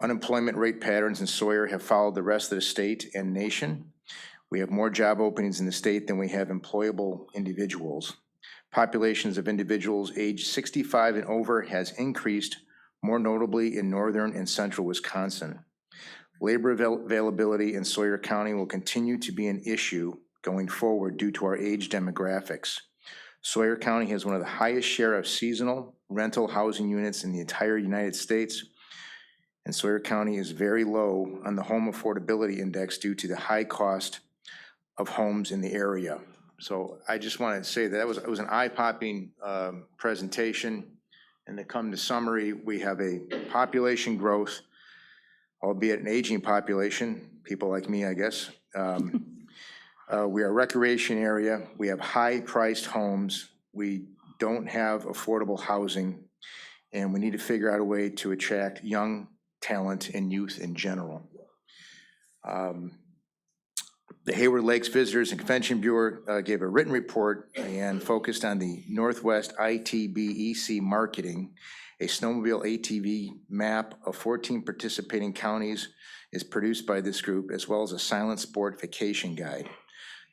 Unemployment rate patterns in Sawyer have followed the rest of the state and nation. We have more job openings in the state than we have employable individuals. Populations of individuals aged 65 and over has increased, more notably in northern and central Wisconsin. Labor availability in Sawyer County will continue to be an issue going forward due to our age demographics. Sawyer County has one of the highest share of seasonal rental housing units in the entire United States, and Sawyer County is very low on the home affordability index due to the high cost of homes in the area. So I just wanted to say that it was an eye-popping presentation. And to come to summary, we have a population growth, albeit an aging population, people like me, I guess. We are a recreation area. We have high-priced homes. We don't have affordable housing, and we need to figure out a way to attract young talent and youth in general. The Hayward Lakes Visitors and Convention Bureau gave a written report and focused on the Northwest ITBEC marketing. A snowmobile ATV map of 14 participating counties is produced by this group, as well as a silent sport vacation guide.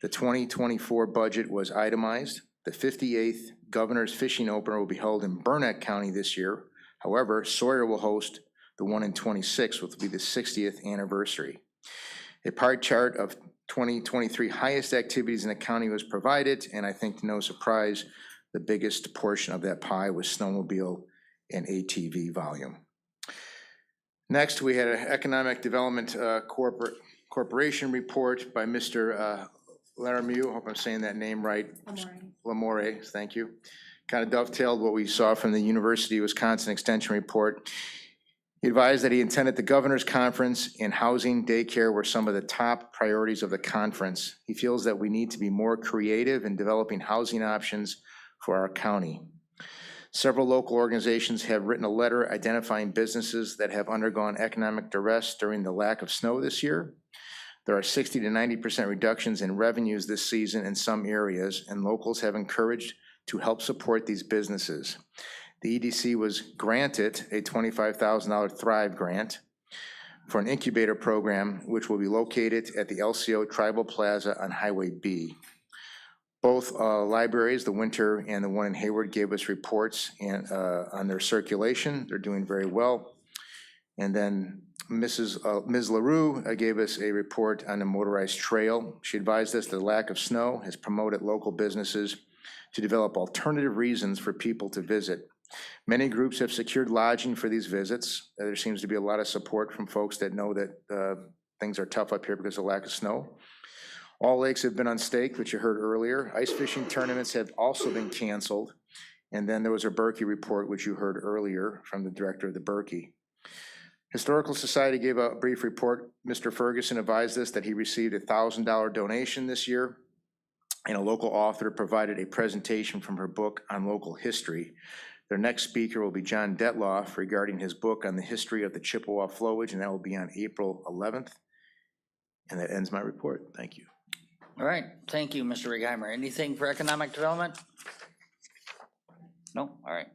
The 2024 budget was itemized. The 58th Governor's Fishing Opener will be held in Burnett County this year. However, Sawyer will host the one in 26, which will be the 60th anniversary. A pie chart of 2023 highest activities in the county was provided, and I think to no surprise, the biggest portion of that pie was snowmobile and ATV volume. Next, we had an Economic Development Corporation report by Mr. Larameau, hope I'm saying that name right. Lamore, thank you. Kind of dovetailed what we saw from the University of Wisconsin Extension report. He advised that he intended the governor's conference and housing daycare were some of the top priorities of the conference. He feels that we need to be more creative in developing housing options for our county. Several local organizations have written a letter identifying businesses that have undergone economic duress during the lack of snow this year. There are 60 to 90% reductions in revenues this season in some areas, and locals have encouraged to help support these businesses. The EDC was granted a $25,000 Thrive grant for an incubator program, which will be located at the LCO Tribal Plaza on Highway B. Both libraries, the Winter and the one in Hayward, gave us reports on their circulation. They're doing very well. And then Ms. LaRue gave us a report on the motorized trail. She advised us that the lack of snow has promoted local businesses to develop alternative reasons for people to visit. Many groups have secured lodging for these visits. There seems to be a lot of support from folks that know that things are tough up here because of lack of snow. All lakes have been unstaked, which you heard earlier. Ice fishing tournaments have also been canceled. And then there was a Berkey report, which you heard earlier from the director of the Berkey. Historical Society gave a brief report. Mr. Ferguson advised us that he received a $1,000 donation this year, and a local author provided a presentation from her book on local history. Their next speaker will be John Detloff regarding his book on the history of the Chippewa flowage, and that will be on April 11th. And that ends my report. Thank you. All right, thank you, Mr. Righeimer. Anything for economic development? No, all right.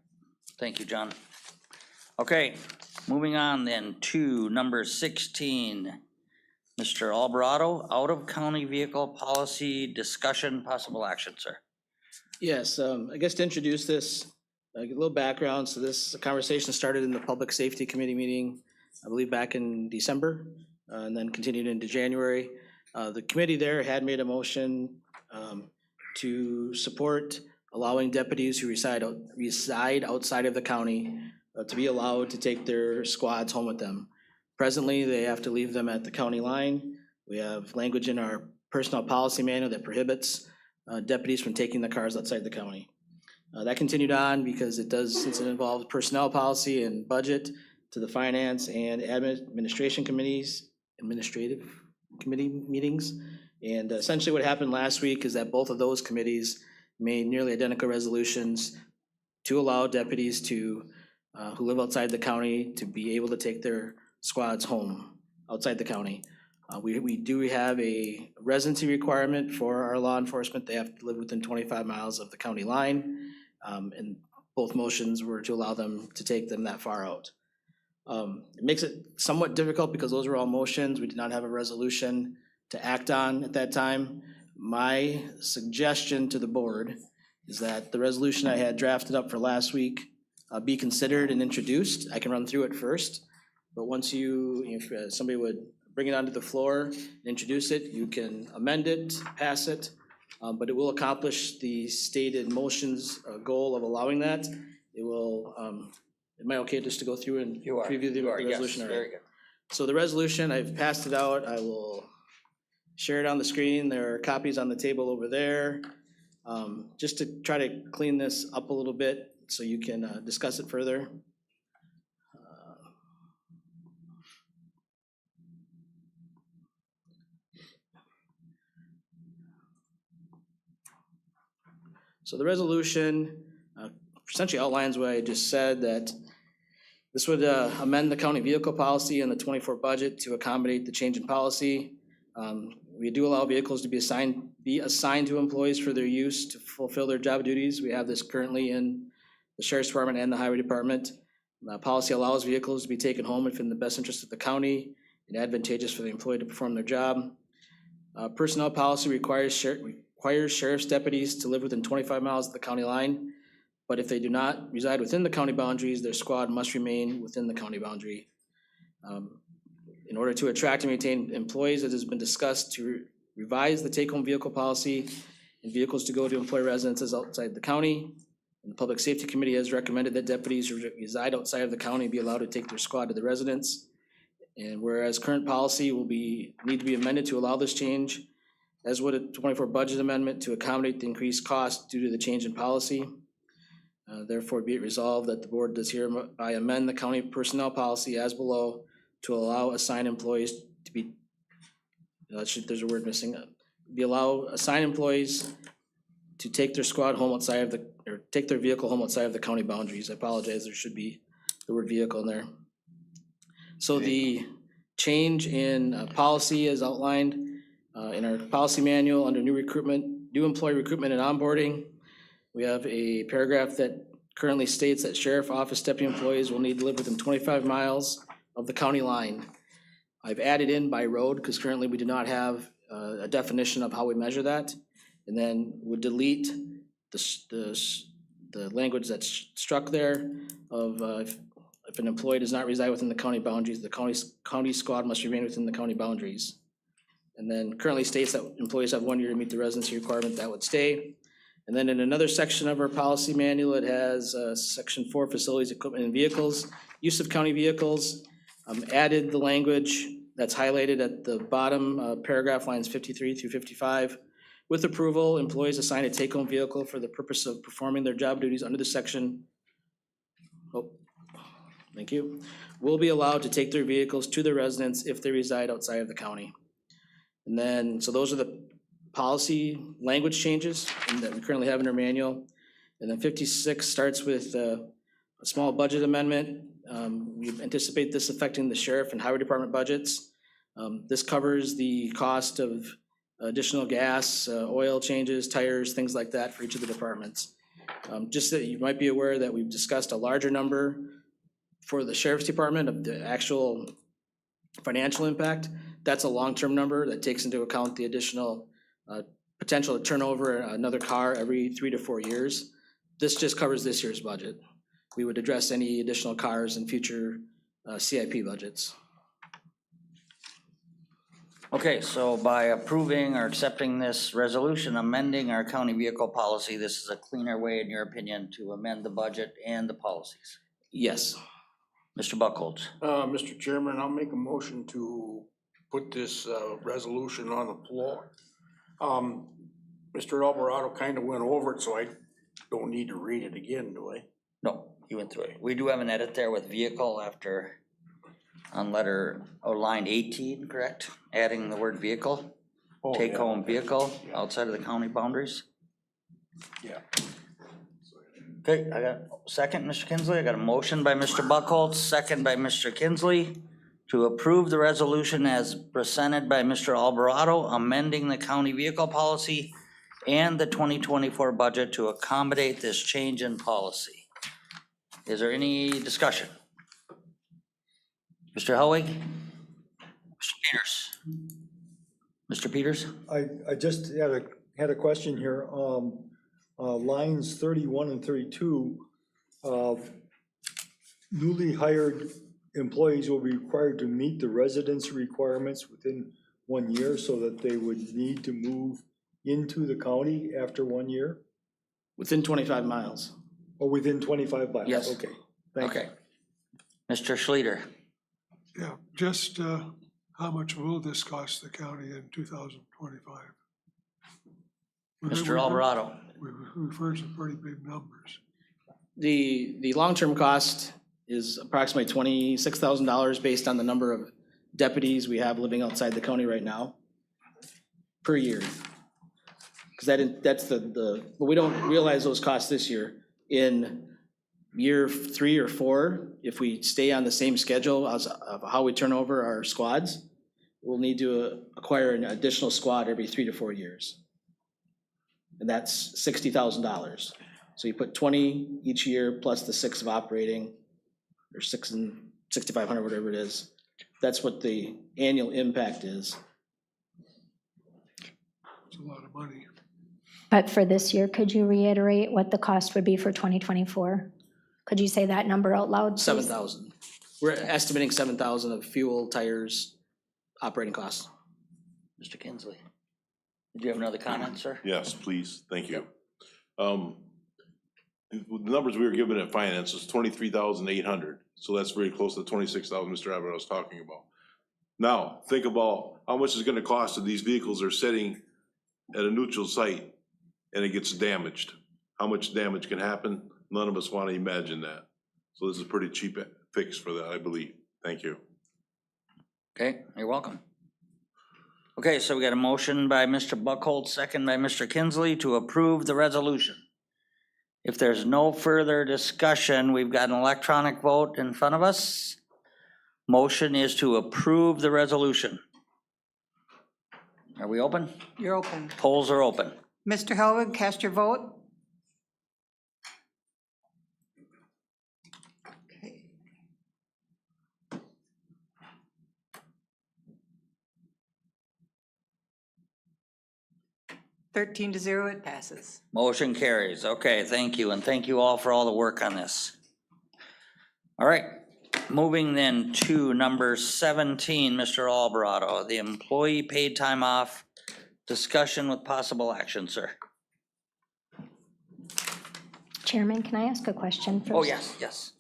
Thank you, John. Okay, Moving on then to number 16. Mr. Alvarado, out-of-county vehicle policy discussion, possible action, sir. Yes, I guess to introduce this, a little background. So this conversation started in the Public Safety Committee meeting, I believe back in December, and then continued into January. The committee there had made a motion to support allowing deputies who reside outside of the county to be allowed to take their squads home with them. Presently, they have to leave them at the county line. We have language in our personnel policy manual that prohibits deputies from taking the cars outside the county. That continued on because it does, since it involves personnel policy and budget, to the finance and administrative committee meetings. And essentially what happened last week is that both of those committees made nearly identical resolutions to allow deputies to, who live outside the county, to be able to take their squads home outside the county. We do have a residency requirement for our law enforcement. They have to live within 25 miles of the county line. And both motions were to allow them to take them that far out. It makes it somewhat difficult because those are all motions. We did not have a resolution to act on at that time. My suggestion to the board is that the resolution I had drafted up for last week be considered and introduced. I can run through it first, but once if somebody would bring it onto the floor and introduce it, you can amend it, pass it, but it will accomplish the stated motion's goal of allowing that. It will, am I okay just to go through and preview the resolution? Yes, very good. So the resolution, I've passed it out. I will share it on the screen. There are copies on the table over there. Just to try to clean this up a little bit so you can discuss it further. So the resolution essentially outlines what I just said, that this would amend the county vehicle policy and the 24 budget to accommodate the change in policy. We do allow vehicles to be assigned to employees for their use to fulfill their job duties. We have this currently in the Sheriff's Department and the Highway Department. Policy allows vehicles to be taken home if in the best interest of the county and advantageous for the employee to perform their job. Personnel policy requires sheriff's deputies to live within 25 miles of the county line, but if they do not reside within the county boundaries, their squad must remain within the county boundary. In order to attract and maintain employees, it has been discussed to revise the take-home vehicle policy and vehicles to go to employee residences outside the county. And the Public Safety Committee has recommended that deputies who reside outside of the county be allowed to take their squad to the residence. And whereas current policy need to be amended to allow this change, as would a 24 budget amendment to accommodate the increased cost due to the change in policy. Therefore, be it resolved that the board does hereby amend the county personnel policy as below to allow assigned employees to be, there's a word missing, allow assigned employees to take their squad home outside of take their vehicle home outside of the county boundaries. I apologize, there should be the word vehicle in there. So the change in policy is outlined in our policy manual under new employee recruitment and onboarding. We have a paragraph that currently states that sheriff office deputy employees will need to live within 25 miles of the county line. I've added in by road because currently we do not have a definition of how we measure that. And then would delete the language that's struck there of if an employee does not reside within the county boundaries, the county squad must remain within the county boundaries. And then currently states that employees have 1 year to meet the residency requirement, that would stay. And then in another section of our policy manual, it has section 4, facilities, equipment, and vehicles. Use of county vehicles, added the language that's highlighted at the bottom paragraph lines 53 through 55. With approval, employees assigned a take-home vehicle for the purpose of performing their job duties under the section, thank you, will be allowed to take their vehicles to their residence if they reside outside of the county. And then, so those are the policy language changes that we currently have in our manual. And then 56 starts with a small budget amendment. We anticipate this affecting the sheriff and highway department budgets. This covers the cost of additional gas, oil changes, tires, things like that for each of the departments. Just that you might be aware that we've discussed a larger number for the sheriff's department of the actual financial impact, that's a long-term number that takes into account the additional potential to turn over another car every 3 to 4 years. This just covers this year's budget. We would address any additional cars in future CIP budgets. Okay, so by approving or accepting this resolution, amending our county vehicle policy, this is a cleaner way, in your opinion, to amend the budget and the policies. Yes. Mr. Buckholz. Mr. Chairman, I'll make a motion to put this resolution on the floor. Mr. Alvarado kind of went over it, so I don't need to read it again, do I? No, you went through it. We do have an edit there with vehicle after, on line 18, correct? Adding the word vehicle, Oh, take yeah. home vehicle outside of the county boundaries. Yeah. Okay, I got a second, Mr. Kinsley. I got a motion by Mr. Buckholz, second by Mr. Kinsley to approve the resolution as presented by Mr. Alvarado, amending the county vehicle policy and the 2024 budget to accommodate this change in policy. Is there any discussion? Mr. Helwig? Mr. Peters? Mr. Peters? I just had a question here. Lines 31 and 32, newly hired employees will be required to meet the residency requirements within 1 year so that they would need to move into the county after 1 year? Within 25 miles. Or within 25 miles? Yes. Okay, thank you. Okay. Mr. Schleter? Yeah, just how much will this cost the county in 2025? Mr. Alvarado? We've heard some pretty big numbers. The long-term cost is approximately $26,000 based on the number of deputies we have living outside the county right now per year. Because that's but we don't realize those costs this year. In year 3 or 4, if we stay on the same schedule as of how we turn over our squads, we'll need to acquire an additional squad every 3 to 4 years. And that's $60,000. So you put 20 each year plus the 6 of operating, or 6 and 6,500, whatever it is. That's what the annual impact is. It's a lot of money. But for this year, could you reiterate what the cost would be for 2024? Could you say that number out loud, please? 7,000. We're estimating 7,000 of fuel, tires, operating costs. Mr. Kinsley? Did you have another comment, sir? Yes, please, thank you. The numbers we were given at finance was 23,800, so that's very close to the 26,000 Mr. Abbott was talking about. Now, think about how much it's gonna cost if these vehicles are sitting at a neutral site and it gets damaged. How much damage can happen? None of us wanna imagine that. So this is a pretty cheap fix for that, I believe. Thank you. Okay, you're welcome. Okay, so we got a motion by Mr. Buckholz, second by Mr. Kinsley to approve the resolution. If there's no further discussion, we've got an electronic vote in front of us. Motion is to approve the resolution. Are we open? You're open. Polls are open. Mr. Helwig, cast your vote. Okay. 13-0, it passes. Motion carries. Okay, thank you, and thank you all for all the work on this. All right, moving then to number 17, Mr. Alvarado, the employee paid time off discussion with possible action, sir. Chairman, can I ask a question first? Oh, yes, yes.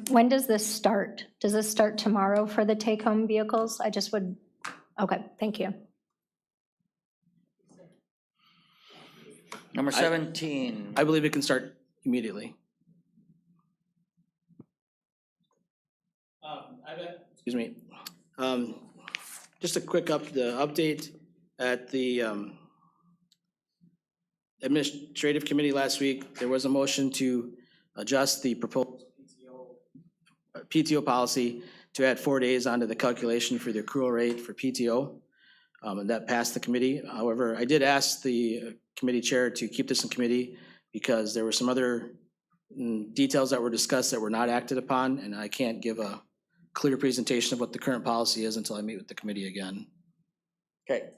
When does this start? Does this start tomorrow for the take-home vehicles? I just would, okay, thank you. Number 17. I believe it can start immediately. Excuse me. Just a quick update at the administrative committee last week. There was a motion to adjust the proposed PTO policy to add 4 days onto the calculation for the accrual rate for PTO. And that passed the committee. However, I did ask the committee chair to keep this in committee because there were some other details that were discussed that were not acted upon, and I can't give a clear presentation of what the current policy is until I meet with the committee again. Okay.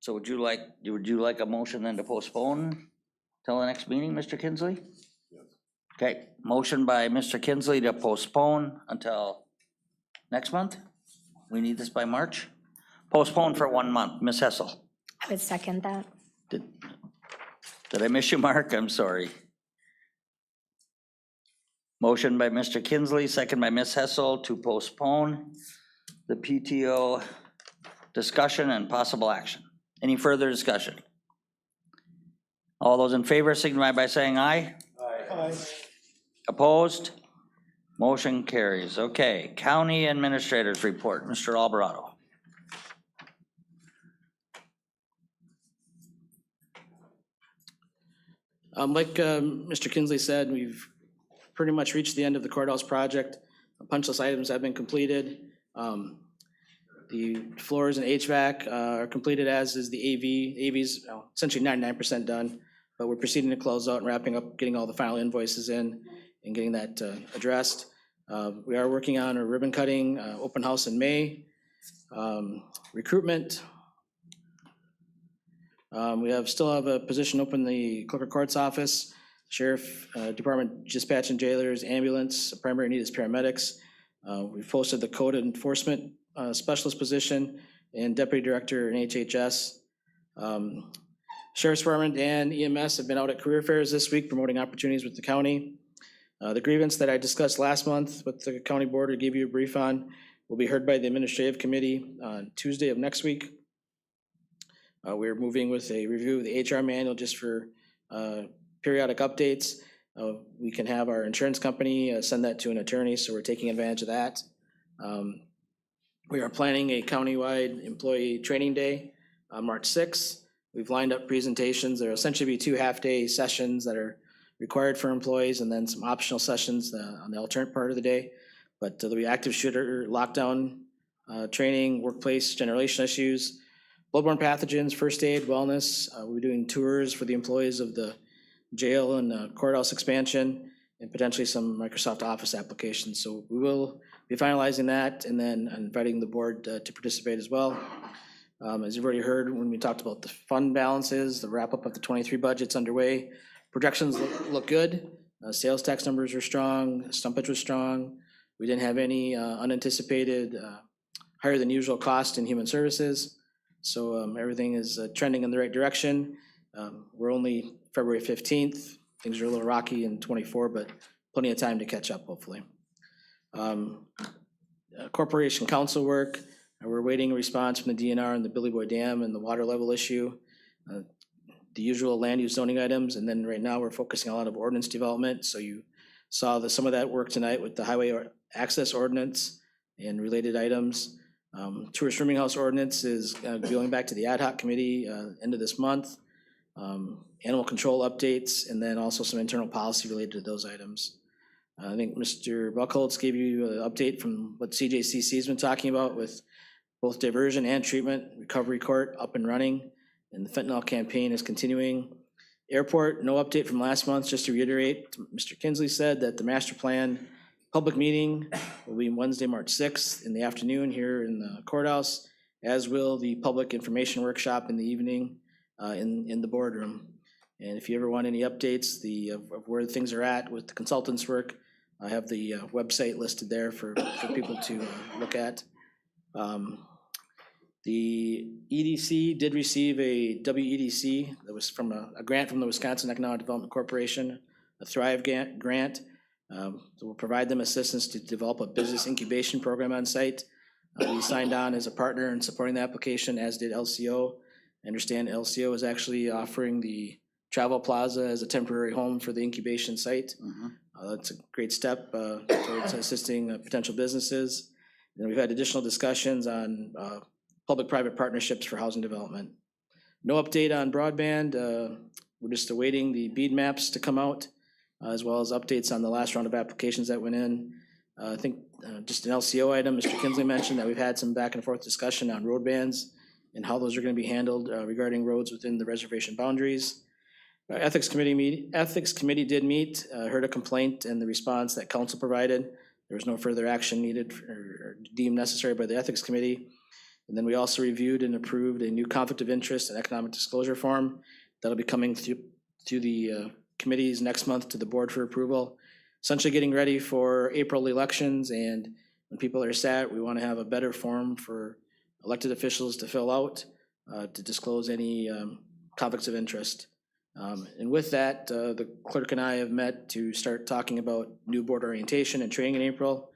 So would you like a motion then to postpone till the next meeting, Mr. Kinsley? Yes. Okay, motion by Mr. Kinsley to postpone until next month? We need this by March? Postpone for 1 month. Ms. Hessel? I would second that. Did I miss you, Mark? I'm sorry. Motion by Mr. Kinsley, second by Ms. Hessel to postpone the PTO discussion and possible action. Any further discussion? All those in favor signify by saying aye. Aye. Opposed? Motion carries. Okay, County Administrators Report, Mr. Alvarado. Like Mr. Kinsley said, we've pretty much reached the end of the courthouse project. Punch list items have been completed. The floors and HVAC are completed, as is the AV. AV's essentially 99% done, but we're proceeding to close out and wrapping up, getting all the final invoices in and getting that addressed. We are working on a ribbon cutting, open house in May, recruitment. We still have a position open in the clerk of court's office, sheriff department, dispatch and jailers, ambulance, primary need is paramedics. We've posted the code enforcement specialist position and deputy director in HHS. Sheriff's Department and EMS have been out at career fairs this week promoting opportunities with the county. The grievance that I discussed last month with the county board, to give you a brief on, will be heard by the administrative committee on Tuesday of next week. We're moving with a review of the HR manual just for periodic updates. We can have our insurance company send that to an attorney, so we're taking advantage of that. We are planning a countywide employee training day on March 6th. We've lined up presentations. There will essentially be 2 half-day sessions that are required for employees and then some optional sessions on the alternate part of the day. But there'll be active shooter lockdown training, workplace generation issues, bloodborne pathogens, first aid, wellness. We'll be doing tours for the employees of the jail and courthouse expansion, and potentially some Microsoft Office applications. So we will be finalizing that and then inviting the board to participate as well. As you've already heard, when we talked about the fund balances, the wrap up of the 23 budget's underway. Projections look good. Sales tax numbers are strong. Stumpage was strong. We didn't have any unanticipated higher than usual cost in human services. So everything is trending in the right direction. We're only February 15th. Things are a little rocky in 24, but plenty of time to catch up, hopefully. Corporation council work. We're waiting a response from the DNR and the Billy Boy Dam and the water level issue. The usual land use zoning items, and then right now we're focusing a lot of ordinance development. So you saw some of that work tonight with the highway access ordinance and related items. Tourist rooming house ordinance is going back to the ad hoc committee end of this month. Animal control updates, and then also some internal policy related to those items. I think Mr. Buckholz gave you an update from what CJCC has been talking about with both diversion and treatment, recovery court up and running, and the fentanyl campaign is continuing. Airport, no update from last month, just to reiterate, Mr. Kinsley said that the master plan public meeting will be Wednesday, March 6th in the afternoon here in the courthouse, as will the public information workshop in the evening in the boardroom. And if you ever want any updates of where things are at with the consultants' work, I have the website listed there for people to look at. The EDC did receive a WEDC that was from a grant from the Wisconsin Economic Development Corporation, a Thrive grant. So we'll provide them assistance to develop a business incubation program on site. We signed on as a partner in supporting the application, as did LCO. I understand LCO is actually offering the Travel Plaza as a temporary home for the incubation site. That's a great step towards assisting potential businesses. And we've had additional discussions on public-private partnerships for housing development. No update on broadband. We're just awaiting the BEAD maps to come out, as well as updates on the last round of applications that went in. I think just an LCO item, Mr. Kinsley mentioned that we've had some back and forth discussion on road bans and how those are going to be handled regarding roads within the reservation boundaries. Ethics Committee did meet, heard a complaint and the response that council provided. There was no further action needed or deemed necessary by the Ethics Committee. And then we also reviewed and approved a new conflict of interest and economic disclosure form that'll be coming through the committees next month to the board for approval. Essentially getting ready for April elections, and when people are sat, we want to have a better form for elected officials to fill out to disclose any conflicts of interest. And with that, the clerk and I have met to start talking about new board orientation and training in April.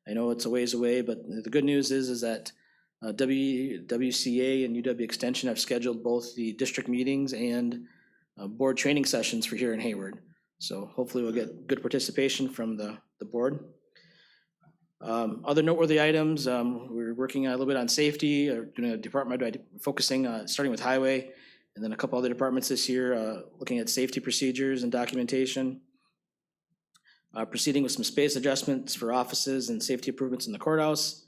I know it's a ways away, but the good news is that WCA and UW Extension have scheduled both the district meetings and board training sessions for here in Hayward. So hopefully we'll get good participation from the board. Other noteworthy items, we're working a little bit on safety, doing a department focusing, starting with highway, and then a couple other departments this year, looking at safety procedures and documentation. Proceeding with some space adjustments for offices and safety improvements in the courthouse.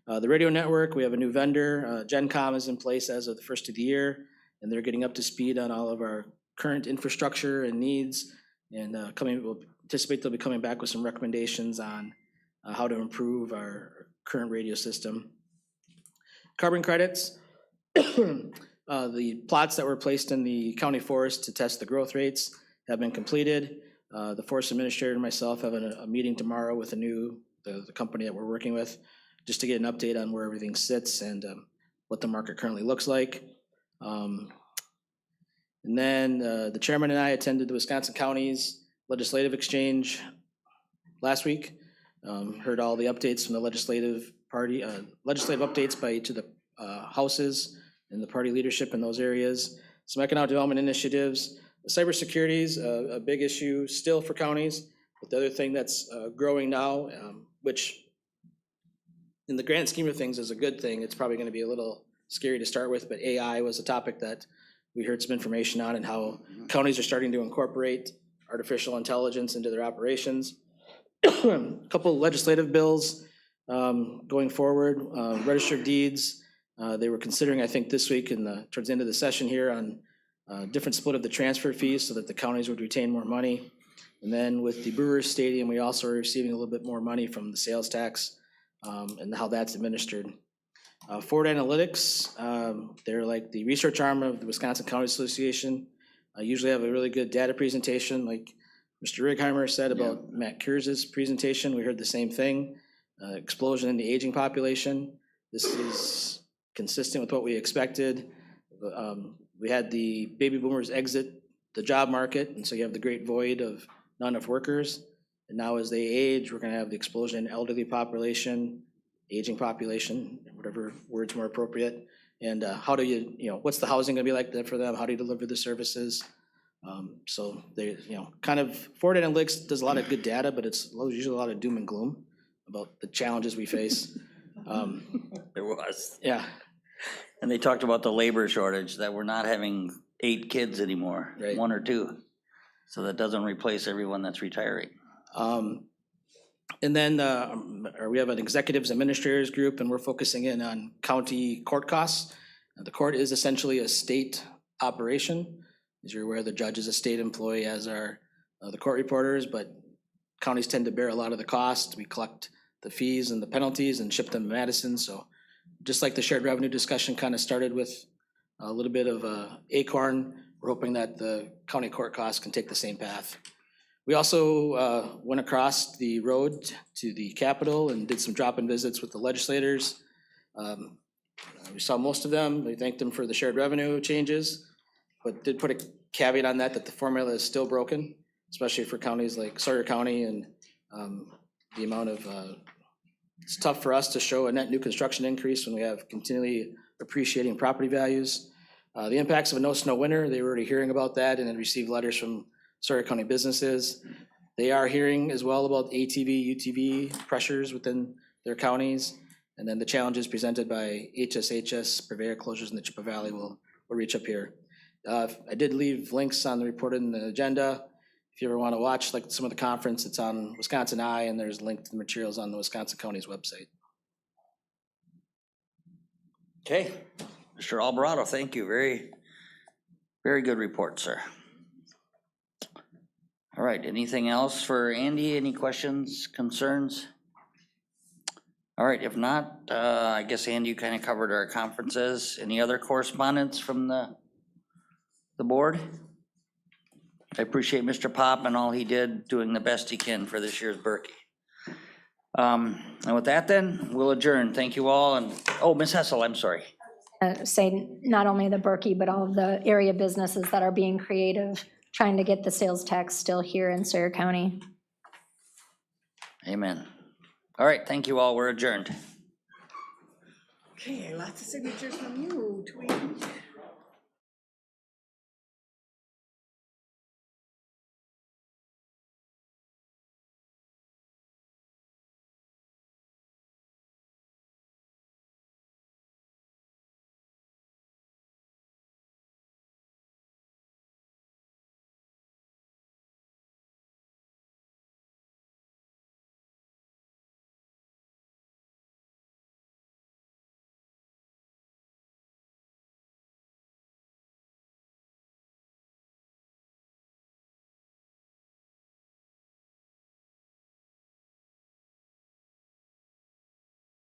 The radio network, we have a new vendor. GenCom is in place as of the first of the year, and they're getting up to speed on all of our current infrastructure and needs. And we'll anticipate they'll be coming back with some recommendations on how to improve our current radio system. Carbon credits. The plots that were placed in the county forest to test the growth rates have been completed. The forest administrator and myself have a meeting tomorrow with the company that we're working with, just to get an update on where everything sits and what the market currently looks like. And then the chairman and I attended the Wisconsin County's legislative exchange last week. Heard all the updates from the legislative updates by each of the houses and the party leadership in those areas. Some economic development initiatives. Cybersecurity is a big issue still for counties, but the other thing that's growing now, which in the grand scheme of things is a good thing, it's probably going to be a little scary to start with, but AI was a topic that we heard some information on, and how counties are starting to incorporate artificial intelligence into their operations. A couple legislative bills going forward. Register of deeds. They were considering, I think, this week towards the end of the session here on different split of the transfer fees so that the counties would retain more money. And then with the Brewers Stadium, we also are receiving a little bit more money from the sales tax and how that's administered. Forward Analytics, they're like the research arm of the Wisconsin County Association. Usually have a really good data presentation, like Mr. Righeimer said about Matt Kurz's presentation. We heard the same thing. Explosion in the aging population. This is consistent with what we expected. We had the baby boomers exit the job market, and so you have the great void of not enough workers. And now as they age, we're gonna have the explosion in elderly population, aging population, whatever word's more appropriate. And how do what's the housing gonna be like for them? How do you deliver the services? So they, kind of, Forward Analytics does a lot of good data, but it's usually a lot of doom and gloom about the challenges we face. There was. Yeah. And they talked about the labor shortage, that we're not having 8 kids anymore, Right. 1 or 2. So that doesn't replace everyone that's retiring. And then we have an executives administrators group, and we're focusing in on county court costs. The court is essentially a state operation. As you're aware, the judge is a state employee, as are the court reporters, but counties tend to bear a lot of the cost. We collect the fees and the penalties and ship them to Madison. So just like the shared revenue discussion kind of started with a little bit of acorn, we're hoping that the county court costs can take the same path. We also went across the road to the Capitol and did some drop-in visits with the legislators. We saw most of them. We thanked them for the shared revenue changes, but did put a caveat on that the formula is still broken, especially for counties like Sawyer County, and the amount of, it's tough for us to show a net new construction increase when we have continually appreciating property values. The impacts of a no snow winter, they were already hearing about that and had received letters from Sawyer County businesses. They are hearing as well about ATV, UTV pressures within their counties. And then the challenges presented by HSHS purveyor closures in the Chippewa Valley will reach up here. I did leave links on the report in the agenda. If you ever want to watch like some of the conference, it's on Wisconsin Eye, and there's a link to the materials on the Wisconsin County's website. Okay, Mr. Alvarado, thank you. Very, very good report, sir. All right, anything else for Andy? Any questions, concerns? All right, if not, I guess Andy, you kind of covered our conferences. Any other correspondence from the board? I appreciate Mr. Pop and all he did, doing the best he can for this year's Berkey. And with that then, we'll adjourn. Thank you all, and, oh, Ms. Hessel, I'm sorry. Say not only the Berkey, but all of the area businesses that are being creative, trying to get the sales tax still here in Sawyer County. Amen. All right, thank you all. We're adjourned. Okay, lots of signatures from you, Tweety.